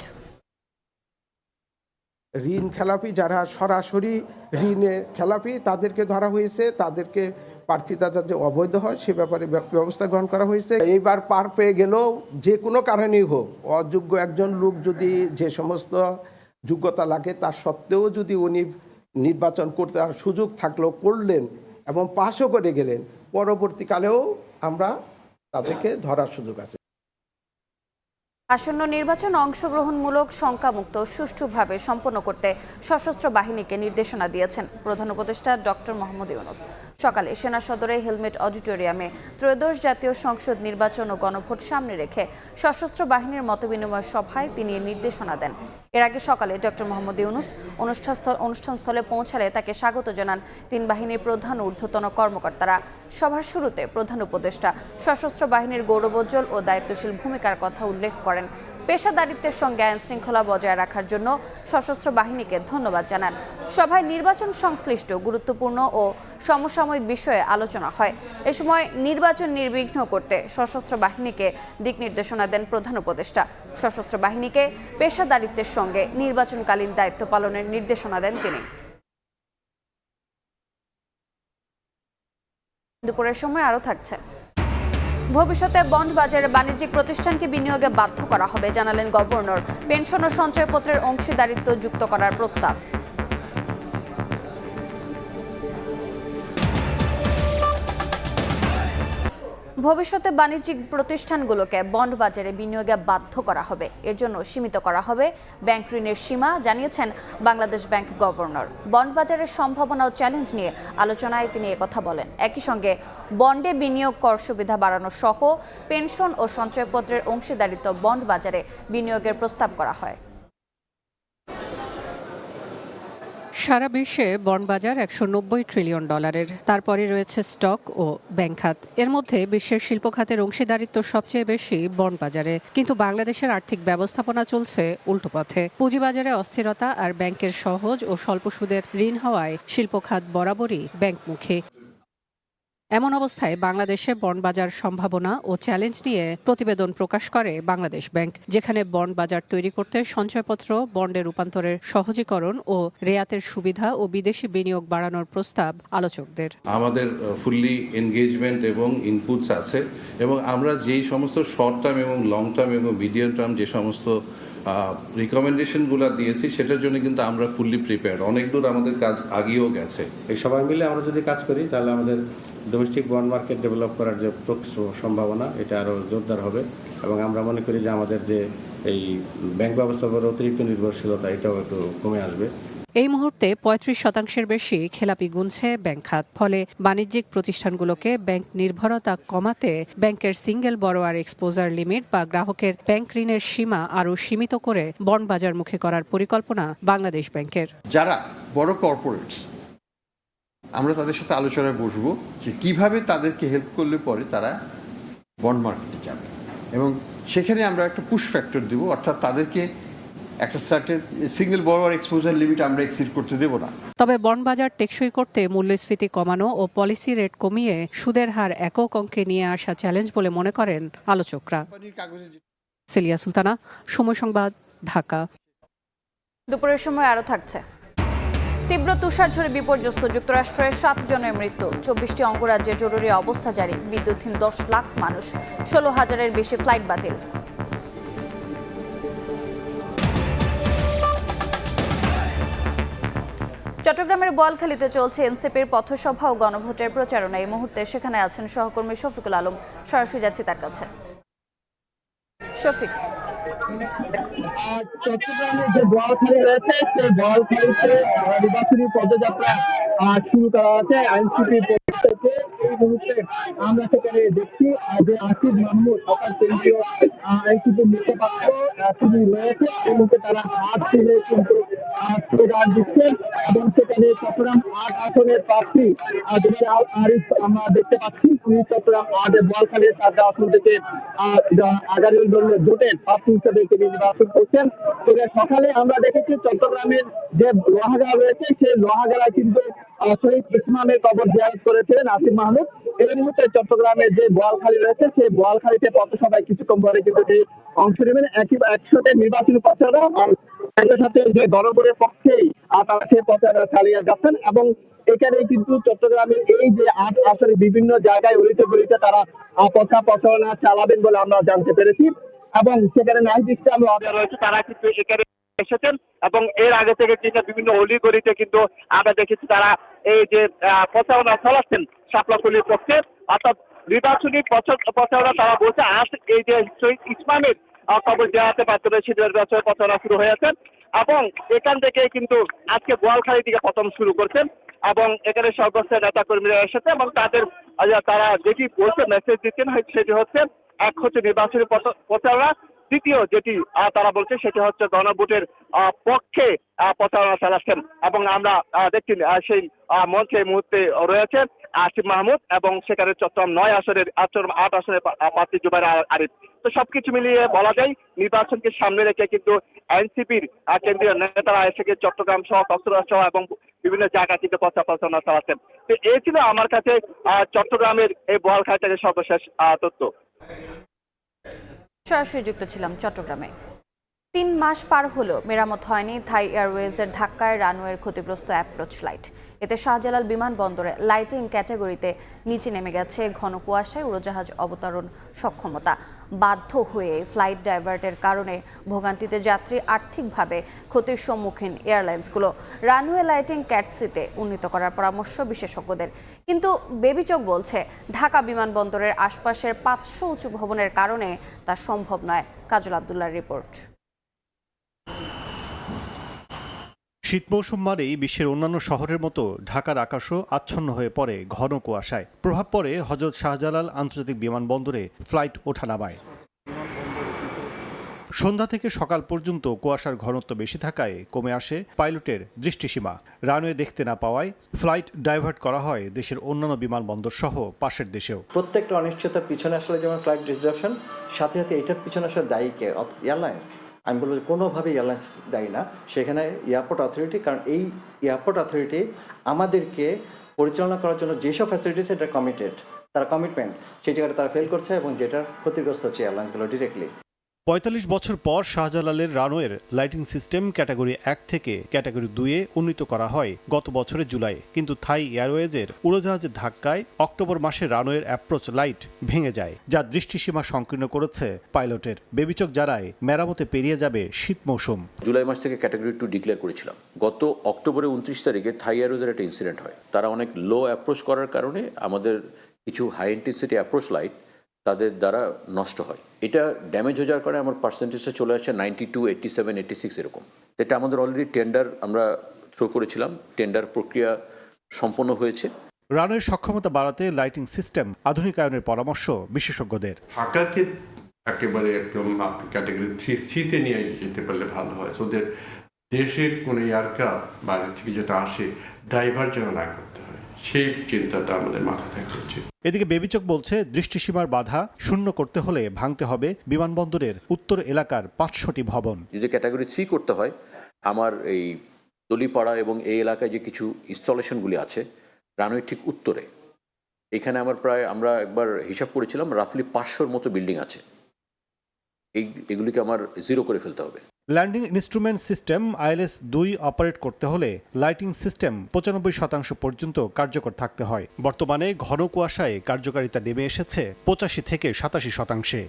ঋণ খেলাপি যারা সরাসরি ঋণে খেলাপি তাদেরকে ধরা হয়েছে, তাদেরকে প্রার্থিতা যাতে অবৈধ হয় সে ব্যাপারে ব্যবস্থা গ্রহণ করা হয়েছে। এইবার পার পেয়ে গেলেও যে কোনো কারণেই হোক, অযোগ্য একজন লোক যদি যে সমস্ত যোগ্যতা লাগে তার সত্ত্বেও যদি উনি নির্বাচন করতে আর সুযোগ থাকলেও করলেন এবং পাশও করে গেলেন, পরবর্তীকালেও আমরা তাদেরকে ধরার সুযোগ আছে।
আসন্ন নির্বাচন অংশগ্রহণমূলক, শঙ্কামুক্ত, সুষ্ঠুভাবে সম্পন্ন করতে সশস্ত্র বাহিনীকে নির্দেশনা দিয়েছেন প্রধান উপদেষ্টা ডক্টর মোহাম্মদ ইউনূস। সকালে সেনা সদরে হেলমেট অডিটোরিয়ামে ত্রয়োদশ জাতীয় সংসদ নির্বাচন ও গণভোট সামনে রেখে সশস্ত্র বাহিনীর মতবিনিময় সভায় তিনি নির্দেশনা দেন। এর আগে সকালে ডক্টর মোহাম্মদ ইউনূস অনুষ্ঠানস্থলে পৌঁছালে তাকে স্বাগত জানান তিন বাহিনীর প্রধান ঊর্ধ্বতন কর্মকর্তারা। সভার শুরুতে প্রধান উপদেষ্টা সশস্ত্র বাহিনীর গৌরবোজ্জ্বল ও দায়িত্বশীল ভূমিকার কথা উল্লেখ করেন। পেশাদারিত্বের সঙ্গে আইন শৃঙ্খলা বজায় রাখার জন্য সশস্ত্র বাহিনীকে ধন্যবাদ জানান। সভায় নির্বাচন সংশ্লিষ্ট গুরুত্বপূর্ণ ও সমসাময়িক বিষয়ে আলোচনা হয়। এ সময় নির্বাচন নির্বিঘ্ন করতে সশস্ত্র বাহিনীকে দিক নির্দেশনা দেন প্রধান উপদেষ্টা। সশস্ত্র বাহিনীকে পেশাদারিত্বের সঙ্গে নির্বাচনকালীন দায়িত্ব পালনের নির্দেশনা দেন তিনি। দুপুরের সময় আরও থাকছে। ভবিষ্যতে বন্ড বাজারে বাণিজ্যিক প্রতিষ্ঠানকে বিনিয়োগে বাধ্য করা হবে জানালেন গভর্নর। পেনশন ও সঞ্চয়পত্রের অংশীদারিত্ব যুক্ত করার প্রস্তাব। ভবিষ্যতে বাণিজ্যিক প্রতিষ্ঠানগুলোকে বন্ড বাজারে বিনিয়োগে বাধ্য করা হবে। এর জন্য সীমিত করা হবে ব্যাংক ঋণের সীমা, জানিয়েছেন বাংলাদেশ ব্যাংক গভর্নর। বন্ড বাজারের সম্ভাবনা ও চ্যালেঞ্জ নিয়ে আলোচনায় তিনি একথা বলেন। একই সঙ্গে বন্ডে বিনিয়োগ কর সুবিধা বাড়ানো সহ পেনশন ও সঞ্চয়পত্রের অংশীদারিত্ব বন্ড বাজারে বিনিয়োগের প্রস্তাব করা হয়।
সারা বিশ্বে বন্ড বাজার $190 ট্রিলিয়ন। তারপরে রয়েছে স্টক ও ব্যাংক খাত। এর মধ্যে বিশ্বের শিল্প খাতের অংশীদারিত্ব সবচেয়ে বেশি বন্ড বাজারে। কিন্তু বাংলাদেশের আর্থিক ব্যবস্থাপনা চলছে উল্টো পথে। পুঁজিবাজারে অস্থিরতা আর ব্যাংকের সহজ ও স্বল্প সুদের ঋণ হওয়ায় শিল্প খাত বরাবরই ব্যাংকমুখী। এমন অবস্থায় বাংলাদেশে বন্ড বাজার সম্ভাবনা ও চ্যালেঞ্জ নিয়ে প্রতিবেদন প্রকাশ করে বাংলাদেশ ব্যাংক, যেখানে বন্ড বাজার তৈরি করতে সঞ্চয়পত্র বন্ডে রূপান্তরের সহজীকরণ ও রেয়াতের সুবিধা ও বিদেশি বিনিয়োগ বাড়ানোর প্রস্তাব আলোচকদের।
আমাদের ফুললি এনগেজমেন্ট এবং ইনপুটস আছে এবং আমরা যেই সমস্ত শর্ট টার্ম এবং লং টার্ম এবং মিডিয়াম টার্ম যে সমস্ত রিকমেন্ডেশনগুলো দিয়েছি সেটার জন্য কিন্তু আমরা ফুললি প্রিপেয়ার্ড। অনেক দূর আমাদের কাজ আগেও গেছে।
এই সবাই মিলে আমরা যদি কাজ করি তাহলে আমাদের ডোমেস্টিক বন্ড মার্কেট ডেভেলপ করার যে সম্ভাবনা এটা আরও জোরদার হবে এবং আমরা মনে করি যে আমাদের যে এই ব্যাংক ব্যবস্থার উপর অতিরিক্ত নির্ভরশীলতা এটাও একটু কমে আসবে।
এই মুহূর্তে 35% বেশি খেলাপি গুনছে ব্যাংক খাত। ফলে বাণিজ্যিক প্রতিষ্ঠানগুলোকে ব্যাংক নির্ভরতা কমাতে ব্যাংকের সিঙ্গেল বরোয়ার এক্সপোজার লিমিট বা গ্রাহকের ব্যাংক ঋণের সীমা আরও সীমিত করে বন্ড বাজারমুখী করার পরিকল্পনা বাংলাদেশ ব্যাংকের।
যারা বড় কর্পোরেটস, আমরা তাদের সাথে আলোচনায় বসবো যে কিভাবে তাদেরকে হেল্প করলে পরে তারা বন্ড মার্কেটে যাবে এবং সেখানে আমরা একটা পুশ ফ্যাক্টর দেবো, অর্থাৎ তাদেরকে একটা certain single borrower exposure limit আমরা এক্সিড করতে দেব না।
তবে বন্ড বাজার টেকসই করতে মূল্যস্ফীতি কমানো ও পলিসি রেট কমিয়ে সুদের হার একক অঙ্কে নিয়ে আসা চ্যালেঞ্জ বলে মনে করেন আলোচকরা। সেলিয়া সুলতানা, সময় সংবাদ, ঢাকা।
দুপুরের সময় আরও থাকছে। তীব্র তুষারঝড়ে বিপর্যস্ত যুক্তরাষ্ট্রের 7 জনের মৃত্যু, 24টি অঙ্গরাজ্যে জরুরি অবস্থা জারি, বিদ্যুৎহীন 10 লাখ মানুষ, 16,000-এর বেশি ফ্লাইট বাতিল। চট্টগ্রামের বোয়ালখালীতে চলছে এনসিপির পথসভা ও গণভোটের প্রচারণা। এই মুহূর্তে সেখানে আছেন সহকর্মী শফিকুল আলম। সরাসরি যাচ্ছি তার কাছে। শফিক,
চট্টগ্রামে যে বোয়ালখালী রয়েছে সেই বোয়ালখালীতে নির্বাচনী পদযাত্রা
শুরু করা আছে আইনশৃঙ্খলা পরিস্থিতিতে। এই মুহূর্তে আমরা সেখানে দেখছি যে আসিফ মাহমুদ অর্থাৎ কেন্দ্রীয় আইনশৃঙ্খলা মুখপাত্র তিনি রয়েছে। এই মুহূর্তে তারা হাত তুলে কিন্তু স্লোগান দিচ্ছেন এবং সেখানে চট্টগ্রাম ৮ আসনের প্রার্থী জেনারেল আরিফ আমরা দেখতে পাচ্ছি তিনি চট্টগ্রাম ৮ বোয়ালখালীর 4টা আসন থেকে আগামী জোটের প্রার্থী হিসেবে তিনি নির্বাচন করছেন। তবে সকালে আমরা দেখেছি চট্টগ্রামের যে লোহাগাড়া রয়েছে সেই লোহাগাড়ায় কিন্তু শহীদ ইসমামের কবর জিয়ারত করেছিলেন আসিফ মাহমুদ। এই মুহূর্তে চট্টগ্রামের যে বোয়ালখালী রয়েছে সেই বোয়ালখালীতে পথসভায় কিছুক্ষণ পরে কিন্তু তিনি অংশ নেবেন। একসাথে নির্বাচনী প্রচারণা একই সাথে যে গণভোটের পক্ষেই তারা সেই প্রচারণা চালিয়ে যাচ্ছেন এবং এখানে কিন্তু চট্টগ্রামের এই যে ৮ আসরে বিভিন্ন জায়গায় অলিতে গলিতে তারা প্রচারণা চালাবেন বলে আমরা জানতে পেরেছি এবং সেখানে নাহিদ ইসলাম রয়েছে তারা কিন্তু এখানে এসেছেন এবং এর আগে থেকে কিন্তু বিভিন্ন অলিগলিতে কিন্তু আমরা দেখেছি তারা এই যে প্রচারণা চালাচ্ছেন শাপলাকলির পক্ষে অর্থাৎ নির্বাচনী প্রচারণা তারা বলছে আজ এই যে শহীদ ইসমামের কবর জিয়ারতের মাধ্যমে নির্বাচনের প্রচারণা শুরু হয়েছে এবং এখান থেকে কিন্তু আজকে বোয়ালখালী দিকে প্রথম শুরু করছেন এবং এখানে সর্বোচ্চ নেতা কর্মীরা এসেছে এবং তারা যেটি বলছে মেসেজ দিচ্ছেন সেটি হচ্ছে এক হচ্ছে নির্বাচনী প্রচারণা, দ্বিতীয় যেটি তারা বলছে সেটি হচ্ছে গণভোটের পক্ষে প্রচারণা চালাচ্ছেন এবং আমরা দেখছি সেই মঞ্চে এই মুহূর্তে রয়েছে আসিফ মাহমুদ এবং সেখানে চট্টগ্রাম 9 আসনের 8 আসনের প্রার্থী জুবাইর আরিফ। তো সবকিছু মিলিয়ে বলা যায় নির্বাচনকে সামনে রেখে কিন্তু এনসিপির কেন্দ্রীয় নেতারা এসে চট্টগ্রাম সহ কক্সবাজার সহ এবং বিভিন্ন জায়গায় কিন্তু প্রচারণা চালাচ্ছেন। তো এই ছিল আমার কাছে চট্টগ্রামের এই বোয়ালখালী থেকে সর্বশেষ তথ্য।
সরাসরি যুক্ত ছিলাম চট্টগ্রামে। 3 মাস পার হলো মেরামত হয়নি থাই এয়ারওয়েজের ধাক্কায় রানওয়ের ক্ষতিগ্রস্ত অ্যাপ্রোচ লাইট। এতে শাহজালাল বিমানবন্দরে লাইটিং ক্যাটাগরিতে নিচে নেমে গেছে ঘন কুয়াশায় উড়োজাহাজ অবতরণ সক্ষমতা। বাধ্য হয়ে ফ্লাইট ডাইভার্টের কারণে ভোগান্তিতে যাত্রী, আর্থিকভাবে ক্ষতির সম্মুখীন এয়ারলাইন্সগুলো। রানওয়ে লাইটিং ক্যাটসিতে উন্নীত করার পরামর্শ বিশেষজ্ঞদের, কিন্তু বেবিচক বলছে ঢাকা বিমানবন্দরের আশপাশের 500 উঁচু ভবনের কারণে তা সম্ভব নয়। কাজল আব্দুল্লাহর রিপোর্ট।
শীত মৌসুম মানেই বিশ্বের অন্যান্য শহরের মতো ঢাকার আকাশও আচ্ছন্ন হয়ে পড়ে ঘন কুয়াশায়। প্রভাব পড়ে হযরত শাহজালাল আন্তর্জাতিক বিমানবন্দরে ফ্লাইট ওঠানামায়। সন্ধ্যা থেকে সকাল পর্যন্ত কুয়াশার ঘনত্ব বেশি থাকায় কমে আসে পাইলটের দৃষ্টিসীমা। রানওয়ে দেখতে না পাওয়ায় ফ্লাইট ডাইভার্ট করা হয় দেশের অন্যান্য বিমানবন্দর সহ পাশের দেশেও।
প্রত্যেকটা অনিশ্চয়তার পিছনে আসলে যেমন ফ্লাইট ডিসরাপশন, সাথে সাথে এটার পিছনে আসলে দায়ী কে? এয়ারলাইন্স। আমি বলবো যে কোনোভাবেই এয়ারলাইন্স দায়ী না, সেখানে এয়ারপোর্ট অথরিটি। কারণ এই এয়ারপোর্ট অথরিটি আমাদেরকে পরিচালনা করার জন্য যেসব ফ্যাসিলিটিস এটা কমিটেড, তারা কমিটমেন্ট, সেই জায়গাটা তারা ফেল করছে এবং যেটার ক্ষতিগ্রস্ত হচ্ছে এয়ারলাইন্সগুলো ডিরেক্টলি।
৪৫ বছর পর শাহজালালের রানওয়ের লাইটিং সিস্টেম ক্যাটাগরি 1 থেকে ক্যাটাগরি 2-এ উন্নীত করা হয় গত বছরের জুলাই। কিন্তু থাই এয়ারওয়েজের উড়োজাহাজের ধাক্কায় অক্টোবর মাসে রানওয়ের অ্যাপ্রোচ লাইট ভেঙে যায়, যা দৃষ্টিসীমা সংকীর্ণ করেছে পাইলটের। বেবিচক জানায় মেরামতে পেরিয়ে যাবে শীত মৌসুম।
জুলাই মাস থেকে ক্যাটাগরি 2 ডিক্লেয়ার করেছিলাম। গত অক্টোবরে 29 তারিখে থাই এয়ারওয়েজের একটা ইনসিডেন্ট হয়। তারা অনেক লো অ্যাপ্রোচ করার কারণে আমাদের কিছু হাই ইন্টেন্সিটি অ্যাপ্রোচ লাইট তাদের দ্বারা নষ্ট হয়। এটা ড্যামেজ হয়ে যাওয়ার কারণে আমার পার্সেন্টেজটা চলে আসছে 92, 87, 86 এরকম। এটা আমাদের অলরেডি টেন্ডার আমরা থ্রো করেছিলাম, টেন্ডার প্রক্রিয়া সম্পন্ন হয়েছে।
রানওয়ের সক্ষমতা বাড়াতে লাইটিং সিস্টেম আধুনিকায়নের পরামর্শ বিশেষজ্ঞদের।
ঢাকাকে একেবারে একদম ক্যাটাগরি 3C-তে নিয়ে যেতে পারলে ভালো হয়, ওদের দেশের কোনো এয়ারক্রাফট বাইরে থেকে যেটা আসে ডাইভার্ট যেন না করতে হয়, সেই চিন্তাটা আমাদের মাথায় থাকা উচিত।
এদিকে বেবিচক বলছে দৃষ্টিসীমার বাধা শূন্য করতে হলে ভাঙতে হবে বিমানবন্দরের উত্তর এলাকার 500টি ভবন।
যদি ক্যাটাগরি 3 করতে হয়, আমার এই দলিপাড়া এবং এই এলাকায় যে কিছু ইনস্টলেশনগুলি আছে রানওয়ে ঠিক উত্তরে, এখানে আমরা একবার হিসাব করেছিলাম রাফলি 500-র মতো বিল্ডিং আছে। এগুলিকে আমার জিরো করে ফেলতে হবে।
Landing instrument system ILS 2 operate করতে হলে লাইটিং সিস্টেম 95% পর্যন্ত কার্যকর থাকতে হয়। বর্তমানে ঘন কুয়াশায় কার্যকারিতা নেমে এসেছে 85 থেকে 87%।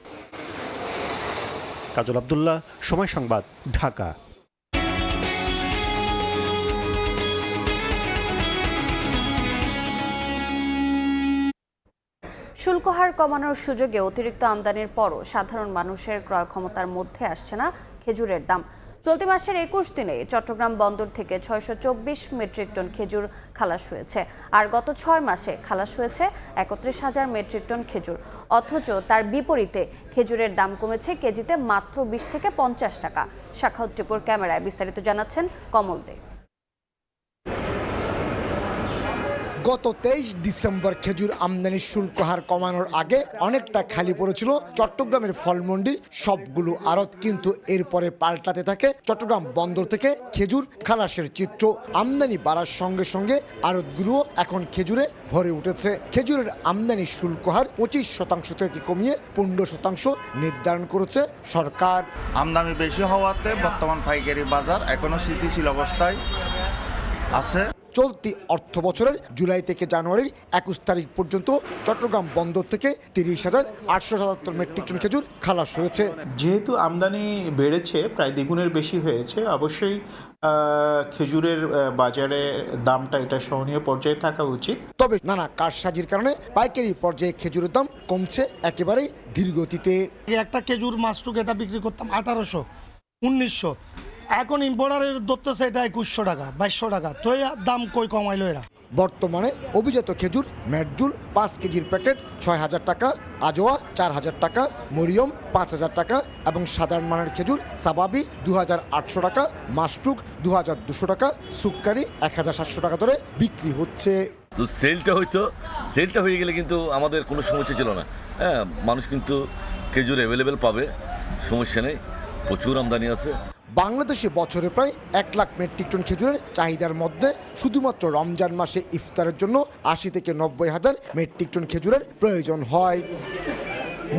কাজল আব্দুল্লাহ, সময় সংবাদ, ঢাকা।
শুল্ক হার কমানোর সুযোগে অতিরিক্ত আমদানির পরও সাধারণ মানুষের ক্রয় ক্ষমতার মধ্যে আসছে না খেজুরের দাম। চলতি মাসের 21 দিনে চট্টগ্রাম বন্দর থেকে 624 মেট্রিক টন খেজুর খালাস হয়েছে, আর গত 6 মাসে খালাস হয়েছে 31,000 মেট্রিক টন খেজুর। অথচ তার বিপরীতে খেজুরের দাম কমেছে কেজিতে মাত্র 20 থেকে 50 টাকা। সাখাউত টিপুর ক্যামেরায় বিস্তারিত জানাচ্ছেন কমল দে।
গত 23 ডিসেম্বর খেজুর আমদানির শুল্ক হার কমানোর আগে অনেকটা খালি পড়েছিল চট্টগ্রামের ফলমন্ডির সবগুলো আড়ত, কিন্তু এরপরে পাল্টাতে থাকে চট্টগ্রাম বন্দর থেকে খেজুর খালাসের চিত্র। আমদানি বাড়ার সঙ্গে সঙ্গে আড়তগুলো এখন খেজুরে ভরে উঠেছে। খেজুরের আমদানি শুল্ক হার 25% থেকে কমিয়ে 15% নির্ধারণ করেছে সরকার।
আমদানি বেশি হওয়াতে বর্তমান পাইকারি বাজার এখনো স্থিতিশীল অবস্থায় আছে।
চলতি অর্থ বছরের জুলাই থেকে জানুয়ারির 21 তারিখ পর্যন্ত চট্টগ্রাম বন্দর থেকে 30,877 মেট্রিক টন খেজুর খালাস হয়েছে।
যেহেতু আমদানি বেড়েছে, প্রায় দ্বিগুণের বেশি হয়েছে, অবশ্যই খেজুরের বাজারে দামটা এটা সহনীয় পর্যায়ে থাকা উচিত।
তবে নানা কারসাজির কারণে পাইকারি পর্যায়ে খেজুরের দাম কমছে একেবারেই ধীরগতিতে।
একটা খেজুর মাছটুক এটা বিক্রি করতাম 1800, 1900, এখন ইম্পোর্টারের ধরতেছে এটা 2100 টাকা, 2200 টাকা। তো এই দাম কই কমাইলো এরা?
বর্তমানে অভিজাত খেজুর ম্যাটজুল 5 কেজির প্যাকেট 6,000 টাকা, আজোয়া 4,000 টাকা, মরিয়ম 5,000 টাকা এবং সাধারণ মানের খেজুর সাবাবি 2,800 টাকা, মাসটুক 2,200 টাকা, সুক্কারি 1,700 টাকা ধরে বিক্রি হচ্ছে।
তো সেলটা হয়ে গেলে কিন্তু আমাদের কোনো সমস্যা ছিল না। হ্যাঁ, মানুষ কিন্তু খেজুর অ্যাভেলেবেল পাবে, সমস্যা নেই, প্রচুর আমদানি আছে।
বাংলাদেশে বছরে প্রায় 1 লাখ মেট্রিক টন খেজুরের চাহিদার মধ্যে শুধুমাত্র রমজান মাসে ইফতারের জন্য 80 থেকে 90,000 মেট্রিক টন খেজুরের প্রয়োজন হয়।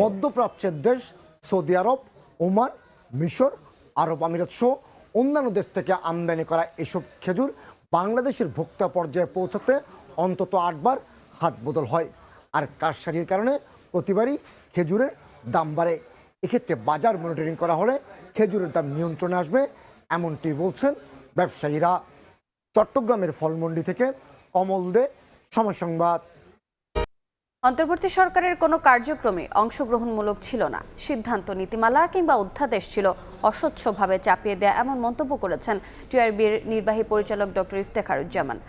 মধ্যপ্রাচ্যের দেশ সৌদি আরব, ওমান, মিশর, আরব আমিরাত সহ অন্যান্য দেশ থেকে আমদানি করা এসব খেজুর বাংলাদেশের ভোক্তা পর্যায়ে পৌঁছাতে অন্তত 8 বার হাত বদল হয়। আর কারসাজির কারণে প্রতিবারই খেজুরের দাম বাড়ে। এক্ষেত্রে বাজার মনিটরিং করা হলে খেজুরের দাম নিয়ন্ত্রণে আসবে, এমনটি বলছেন ব্যবসায়ীরা। চট্টগ্রামের ফলমন্ডি থেকে কমল দে, সময় সংবাদ।
অন্তর্বর্তী সরকারের কোনো কার্যক্রমে অংশগ্রহণমূলক ছিল না, সিদ্ধান্ত নীতিমালা কিংবা অধ্যাদেশ ছিল অস্বচ্ছভাবে চাপিয়ে দেয়া, এমন মন্তব্য করেছেন টিআরবির নির্বাহী পরিচালক ডক্টর ইফতেখারুজ্জামান।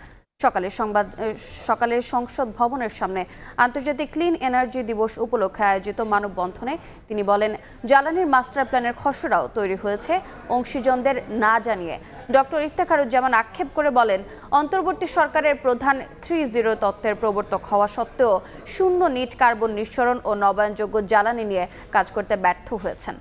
সকালের সংসদ ভবনের সামনে আন্তর্জাতিক ক্লিন এনার্জি দিবস উপলক্ষে আয়োজিত মানববন্ধনে তিনি বলেন, জ্বালানির মাস্টার প্ল্যানের খসড়াও তৈরি হয়েছে অংশীজনদের না জানিয়ে। ডক্টর ইফতেখারুজ্জামান আক্ষেপ করে বলেন, অন্তর্বর্তী সরকারের প্রধান 3-0 তত্ত্বের প্রবর্তক হওয়া সত্ত্বেও শূন্য নিট কার্বন নিঃসরণ ও নবায়নযোগ্য জ্বালানি নিয়ে কাজ করতে ব্যর্থ হয়েছেন।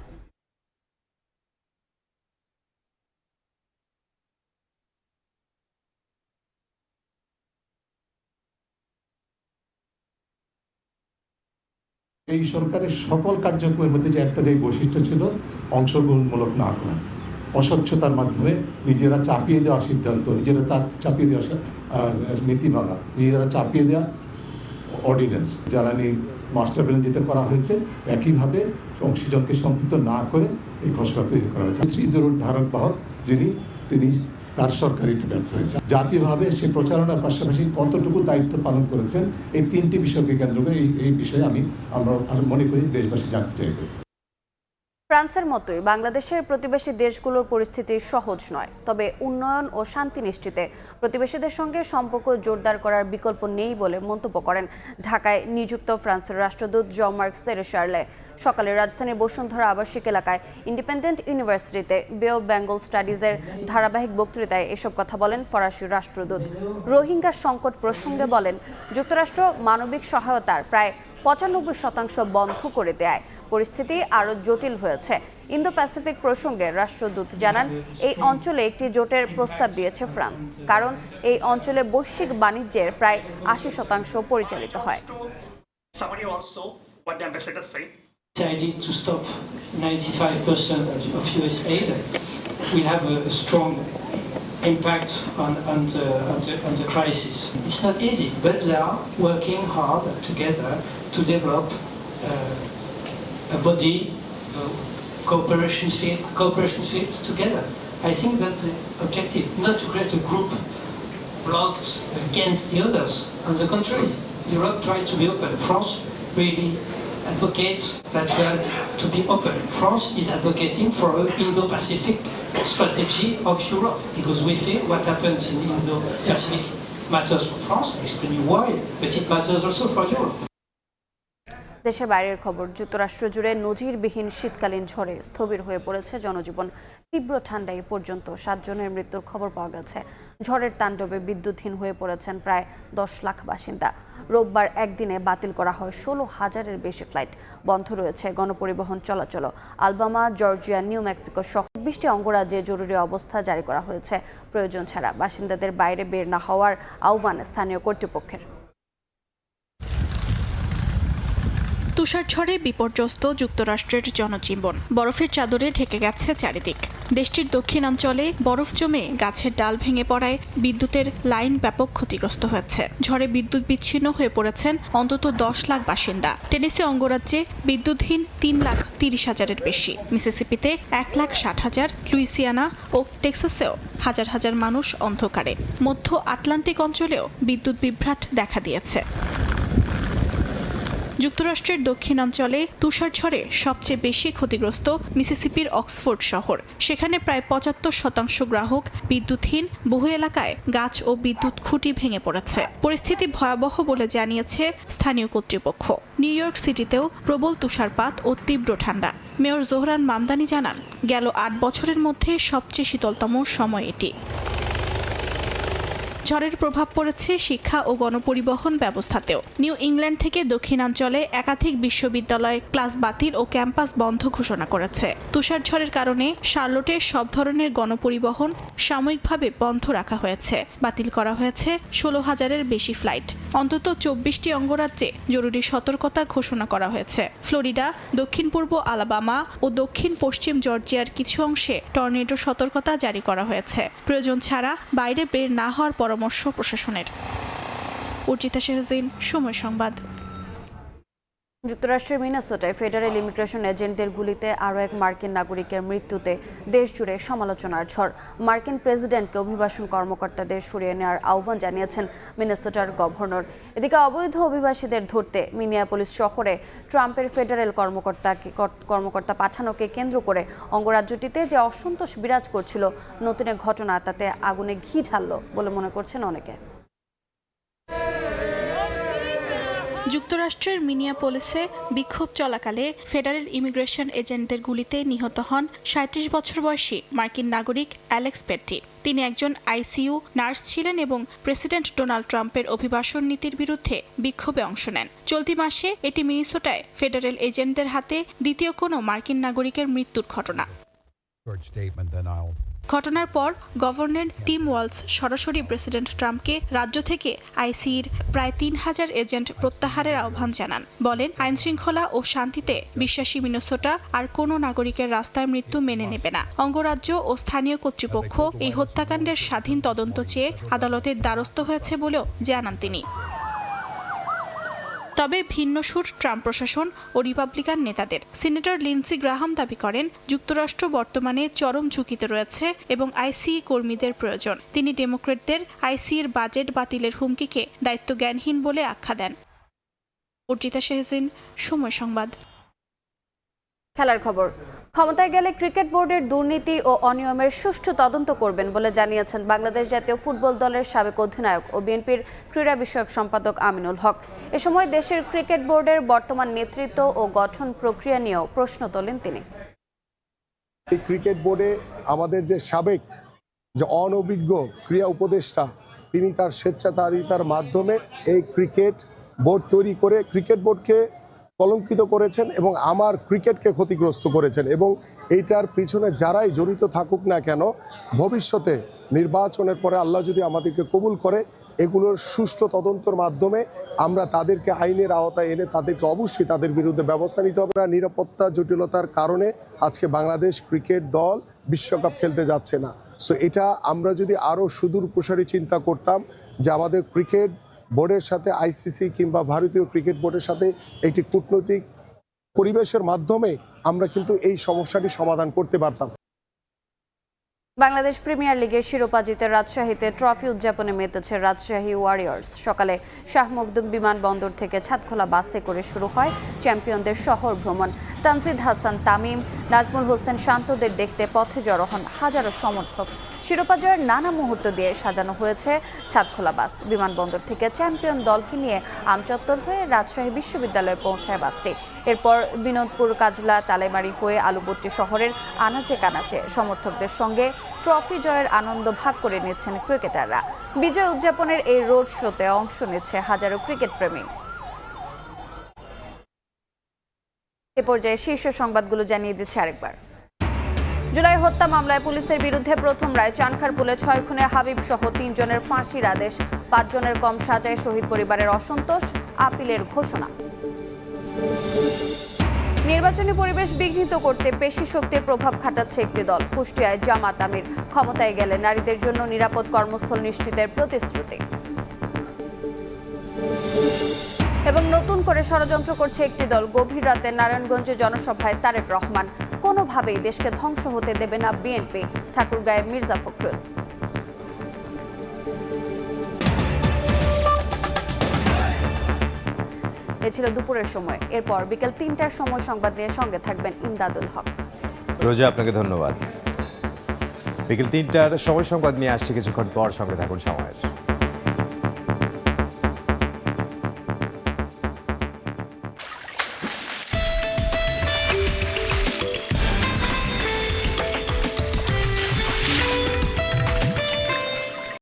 এই সরকারের সকল কার্যক্রমের মধ্যে যে একটা যে বৈশিষ্ট্য ছিল, অংশগ্রহণমূলক না করা, অস্বচ্ছতার মাধ্যমে নিজেরা চাপিয়ে দেওয়া সিদ্ধান্ত, নিজেরা চাপিয়ে দেওয়া নীতিমালা, নিজেরা চাপিয়ে দেওয়া অর্ডিন্যান্স, জ্বালানি মাস্টার প্ল্যান যেটা করা হয়েছে, একইভাবে অংশীজনকে সম্পৃক্ত না করে এই খসড়া তৈরি করা হয়েছে। 3-0 ধারক বাহক তিনি তার সরকার এটা ব্যর্থ হয়েছে। জাতীয়ভাবে সে প্রচারণার পাশাপাশি কতটুকু দায়িত্ব পালন করেছেন, এই 3টি বিষয়কে কেন্দ্র করে এই বিষয়ে আমরা মনে করি দেশবাসী জানতে চাইব।
ফ্রান্সের মতোই বাংলাদেশের প্রতিবেশী দেশগুলোর পরিস্থিতি সহজ নয়, তবে উন্নয়ন ও শান্তি নিশ্চিতে প্রতিবেশীদের সঙ্গে সম্পর্ক জোরদার করার বিকল্প নেই বলে মন্তব্য করেন ঢাকায় নিযুক্ত ফ্রান্সের রাষ্ট্রদূত জঁ-মার্ক সেরেশার্লে। সকালে রাজধানীর বসুন্ধরা আবাসিক এলাকায় ইন্ডিপেন্ডেন্ট ইউনিভার্সিটিতে বে অব বেঙ্গল স্টাডিজের ধারাবাহিক বক্তৃতায় এসব কথা বলেন ফরাসি রাষ্ট্রদূত। রোহিঙ্গা সংকট প্রসঙ্গে বলেন, যুক্তরাষ্ট্র মানবিক সহায়তার প্রায় 95% বন্ধ করে দেয়, পরিস্থিতি আরও জটিল হয়েছে। ইন্দো প্যাসিফিক প্রসঙ্গে রাষ্ট্রদূত জানান, এই অঞ্চলে একটি জোটের প্রস্তাব দিয়েছে ফ্রান্স, কারণ এই অঞ্চলে বৈশ্বিক বাণিজ্যের প্রায় 80% পরিচালিত হয়।
Decided to stop 95% of US aid will have a strong impact on the crisis. It's not easy, but they are working hard together to develop a body, cooperation fields together. I think that the objective, not to create a group blocked against the others. On the contrary, Europe tried to be open. France really advocate that we have to be open. France is advocating for an Indo-Pacific strategy of Europe because we feel what happens in Indo-Pacific matters for France, explain you why, but it matters also for Europe.
দেশের বাইরের খবর। যুক্তরাষ্ট্র জুড়ে নজিরবিহীন শীতকালীন ঝড়ে স্থবির হয়ে পড়েছে জনজীবন। তীব্র ঠান্ডায় এ পর্যন্ত 7 জনের মৃত্যুর খবর পাওয়া গেছে। ঝড়ের তাণ্ডবে বিদ্যুৎহীন হয়ে পড়েছেন প্রায় 10 লাখ বাসিন্দা। রোববার একদিনে বাতিল করা হয় 16,000-এর বেশি ফ্লাইট। বন্ধ রয়েছে গণপরিবহন চলাচল। আলবামা, জর্জিয়া, নিউ মেক্সিকো সহ 20টি অঙ্গরাজ্যে জরুরি অবস্থা জারি করা হয়েছে। প্রয়োজন ছাড়া বাসিন্দাদের বাইরে বের না হওয়ার আহ্বান স্থানীয় কর্তৃপক্ষের।
তুষার ঝড়ে বিপর্যস্ত যুক্তরাষ্ট্রের জনজীবন। বরফের চাদরে ঢেকে গেছে চারিদিক। দেশটির দক্ষিণাঞ্চলে বরফ জমে গাছের ডাল ভেঙে পড়ায় বিদ্যুতের লাইন ব্যাপক ক্ষতিগ্রস্ত হয়েছে। ঝড়ে বিদ্যুৎ বিচ্ছিন্ন হয়ে পড়েছেন অন্তত 10 লাখ বাসিন্দা। টেনেসি অঙ্গরাজ্যে বিদ্যুৎহীন 3,30,000-এর বেশি। মিসিসিপিতে 1,60,000, লুইসিয়ানা ও টেক্সাসেও হাজার হাজার মানুষ অন্ধকারে। মধ্য আটলান্টিক অঞ্চলেও বিদ্যুৎ বিভ্রাট দেখা দিয়েছে। যুক্তরাষ্ট্রের দক্ষিণাঞ্চলে তুষার ঝড়ে সবচেয়ে বেশি ক্ষতিগ্রস্ত মিসিসিপির অক্সফোর্ড শহর। সেখানে প্রায় 75% গ্রাহক বিদ্যুৎহীন। বহু এলাকায় গাছ ও বিদ্যুৎ খুঁটি ভেঙে পড়েছে। পরিস্থিতি ভয়াবহ বলে জানিয়েছে স্থানীয় কর্তৃপক্ষ। নিউ ইয়র্ক সিটিতেও প্রবল তুষারপাত ও তীব্র ঠান্ডা। মেয়র জোহরান মামদানি জানান, গেল 8 বছরের মধ্যে সবচেয়ে শীতলতম সময় এটি। ঝড়ের প্রভাব পড়েছে শিক্ষা ও গণপরিবহন ব্যবস্থাতেও। নিউ ইংল্যান্ড থেকে দক্ষিণাঞ্চলে একাধিক বিশ্ববিদ্যালয় ক্লাস বাতিল ও ক্যাম্পাস বন্ধ ঘোষণা করেছে। তুষার ঝড়ের কারণে শার্লটে সব ধরনের গণপরিবহন সাময়িকভাবে বন্ধ রাখা হয়েছে। বাতিল করা হয়েছে 16,000-এর বেশি ফ্লাইট। অন্তত 24টি অঙ্গরাজ্যে জরুরি সতর্কতা ঘোষণা করা হয়েছে। ফ্লোরিডা, দক্ষিণ পূর্ব আলাবামা ও দক্ষিণ পশ্চিম জর্জিয়ার কিছু অংশে টর্নেডো সতর্কতা জারি করা হয়েছে। প্রয়োজন ছাড়া বাইরে বের না হওয়ার পরামর্শ প্রশাসনের। অর্জিতা শেহজিন, সময় সংবাদ।
যুক্তরাষ্ট্রের মিনেসোটায় ফেডারেল ইমিগ্রেশন এজেন্টদের গুলিতে আরও এক মার্কিন নাগরিকের মৃত্যুতে দেশজুড়ে সমালোচনার ঝড়। মার্কিন প্রেসিডেন্টকে অভিবাসন কর্মকর্তাদের সরিয়ে নেওয়ার আহ্বান জানিয়েছেন মিনেসোটার গভর্নর। এদিকে অবৈধ অভিবাসীদের ধরতে মিনিয়াপলিস শহরে ট্রাম্পের ফেডারেল কর্মকর্তা পাঠানোকে কেন্দ্র করে অঙ্গরাজ্যটিতে যে অসন্তোষ বিরাজ করছিল, নতুন এক ঘটনা তাতে আগুনে ঘি ঢালল বলে মনে করছেন অনেকে।
যুক্তরাষ্ট্রের মিনিয়াপোলিসে বিক্ষোভ চলাকালে ফেডারেল ইমিগ্রেশন এজেন্টদের গুলিতে নিহত হন 37 বছর বয়সী মার্কিন নাগরিক অ্যালেক্স পেট্টি। তিনি একজন আইসিইউ নার্স ছিলেন এবং প্রেসিডেন্ট ডোনাল্ড ট্রাম্পের অভিবাসন নীতির বিরুদ্ধে বিক্ষোভে অংশ নেন। চলতি মাসে এটি মিনেসোটায় ফেডারেল এজেন্টদের হাতে দ্বিতীয় কোনো মার্কিন নাগরিকের মৃত্যুর ঘটনা। ঘটনার পর গভর্নর টিম ওয়ালস সরাসরি প্রেসিডেন্ট ট্রাম্পকে রাজ্য থেকে আইসিইর প্রায় 3,000 এজেন্ট প্রত্যাহারের আহ্বান জানান। বলেন, আইনশৃঙ্খলা ও শান্তিতে বিশ্বাসী মিনেসোটা আর কোনো নাগরিকের রাস্তায় মৃত্যু মেনে নেবে না। অঙ্গরাজ্য ও স্থানীয় কর্তৃপক্ষ এই হত্যাকাণ্ডের স্বাধীন তদন্ত চেয়ে আদালতের দ্বারস্থ হয়েছে বলেও জানান তিনি। তবে ভিন্ন সুর ট্রাম্প প্রশাসন ও রিপাবলিকান নেতাদের। সিনেটর লিন্ডসি গ্রাহাম দাবি করেন, যুক্তরাষ্ট্র বর্তমানে চরম ঝুঁকিতে রয়েছে এবং আইসিই কর্মীদের প্রয়োজন। তিনি ডেমোক্রেটদের আইসিইর বাজেট বাতিলের হুমকিকে দায়িত্বজ্ঞানহীন বলে আখ্যা দেন। অর্জিতা শেহজিন, সময় সংবাদ।
খেলার খবর। ক্ষমতায় গেলে ক্রিকেট বোর্ডের দুর্নীতি ও অনিয়মের সুষ্ঠু তদন্ত করবেন বলে জানিয়েছেন বাংলাদেশ জাতীয় ফুটবল দলের সাবেক অধিনায়ক ও বিএনপির ক্রীড়া বিষয়ক সম্পাদক আমিনুল হক। এ সময় দেশের ক্রিকেট বোর্ডের বর্তমান নেতৃত্ব ও গঠন প্রক্রিয়া নিয়েও প্রশ্ন তোলেন তিনি।
এই ক্রিকেট বোর্ডে আমাদের যে সাবেক যে অনভিজ্ঞ ক্রীড়া উপদেষ্টা, তিনি তার স্বেচ্ছাচারিতার মাধ্যমে এই ক্রিকেট বোর্ড তৈরি করে ক্রিকেট বোর্ডকে কলঙ্কিত করেছেন এবং আমার ক্রিকেটকে ক্ষতিগ্রস্ত করেছেন। এবং এইটার পিছনে যারাই জড়িত থাকুক না কেন, ভবিষ্যতে নির্বাচনের পরে আল্লাহ যদি আমাদেরকে কবুল করে, এগুলোর সুষ্ঠু তদন্তের মাধ্যমে আমরা তাদেরকে আইনের আওতায় এনে তাদেরকে অবশ্যই তাদের বিরুদ্ধে ব্যবস্থা নিতে হবে। নিরাপত্তা জটিলতার কারণে আজকে বাংলাদেশ ক্রিকেট দল বিশ্বকাপ খেলতে যাচ্ছে না। সো এটা আমরা যদি আরও সুদূর প্রসারী চিন্তা করতাম যে আমাদের ক্রিকেট বোর্ডের সাথে আইসিসি কিংবা ভারতীয় ক্রিকেট বোর্ডের সাথে একটি কূটনৈতিক পরিবেশের মাধ্যমে আমরা কিন্তু এই সমস্যাটি সমাধান করতে পারতাম।
বাংলাদেশ প্রিমিয়ার লিগের শিরোপা জিতে রাজশাহীতে ট্রফি উদযাপনে মেতেছে রাজশাহী ওয়ারিয়র্স। সকালে শাহ মখদুম বিমানবন্দর থেকে ছাদখোলা বাসে করে শুরু হয় চ্যাম্পিয়নদের শহর ভ্রমণ। তানজিদ হাসান তামিম, নাজমুল হোসেন শান্তদের দেখতে পথে জড়ো হন হাজারো সমর্থক। শিরোপা জয়ের নানা মুহূর্ত দিয়ে সাজানো হয়েছে ছাদখোলা বাস। বিমানবন্দর থেকে চ্যাম্পিয়ন দলকে নিয়ে আমচত্বর হয়ে রাজশাহী বিশ্ববিদ্যালয়ে পৌঁছায় বাসটি। এরপর বিনোদপুর, কাজলা, তালেমারি হয়ে আলুপট্টি শহরের আনাচে কানাচে সমর্থকদের সঙ্গে ট্রফি জয়ের আনন্দ ভাগ করে নিচ্ছেন ক্রিকেটাররা। বিজয় উদযাপনের এই রোড শোতে অংশ নিচ্ছে হাজারো ক্রিকেট প্রেমী। এ পর্যায়ে শীর্ষ সংবাদগুলো জানিয়ে দিচ্ছে আরেকবার। জুলাই হত্যা মামলায় পুলিশের বিরুদ্ধে প্রথম রায়। চানখারপুলে 6 খুনে হাবিব সহ 3 জনের ফাঁসির আদেশ। 5 জনের কম সাজায় শহীদ পরিবারের অসন্তোষ, আপিলের ঘোষণা। নির্বাচনী পরিবেশ বিঘ্নিত করতে পেশি শক্তির প্রভাব খাটাচ্ছে একটি দল। কুষ্টিয়ায় জামাত আমির ক্ষমতায় গেলে নারীদের জন্য নিরাপদ কর্মস্থল নিশ্চিতের প্রতিশ্রুতি। এবং নতুন করে ষড়যন্ত্র করছে একটি দল। গভীর রাতে নারায়ণগঞ্জে জনসভায় তারেক রহমান, কোনোভাবেই দেশকে ধ্বংস হতে দেবে না বিএনপি। ঠাকুরগাঁয়ে মির্জা ফখরুল। এ ছিল দুপুরের সময়। এরপর বিকেল 3টার সময় সংবাদ নিয়ে সঙ্গে থাকবেন ইমদাদুল হক।
রোজা, আপনাকে ধন্যবাদ। বিকেল 3টার সময় সংবাদ নিয়ে আসছে কিছুক্ষণ পর, সঙ্গে থাকুন সময়ের।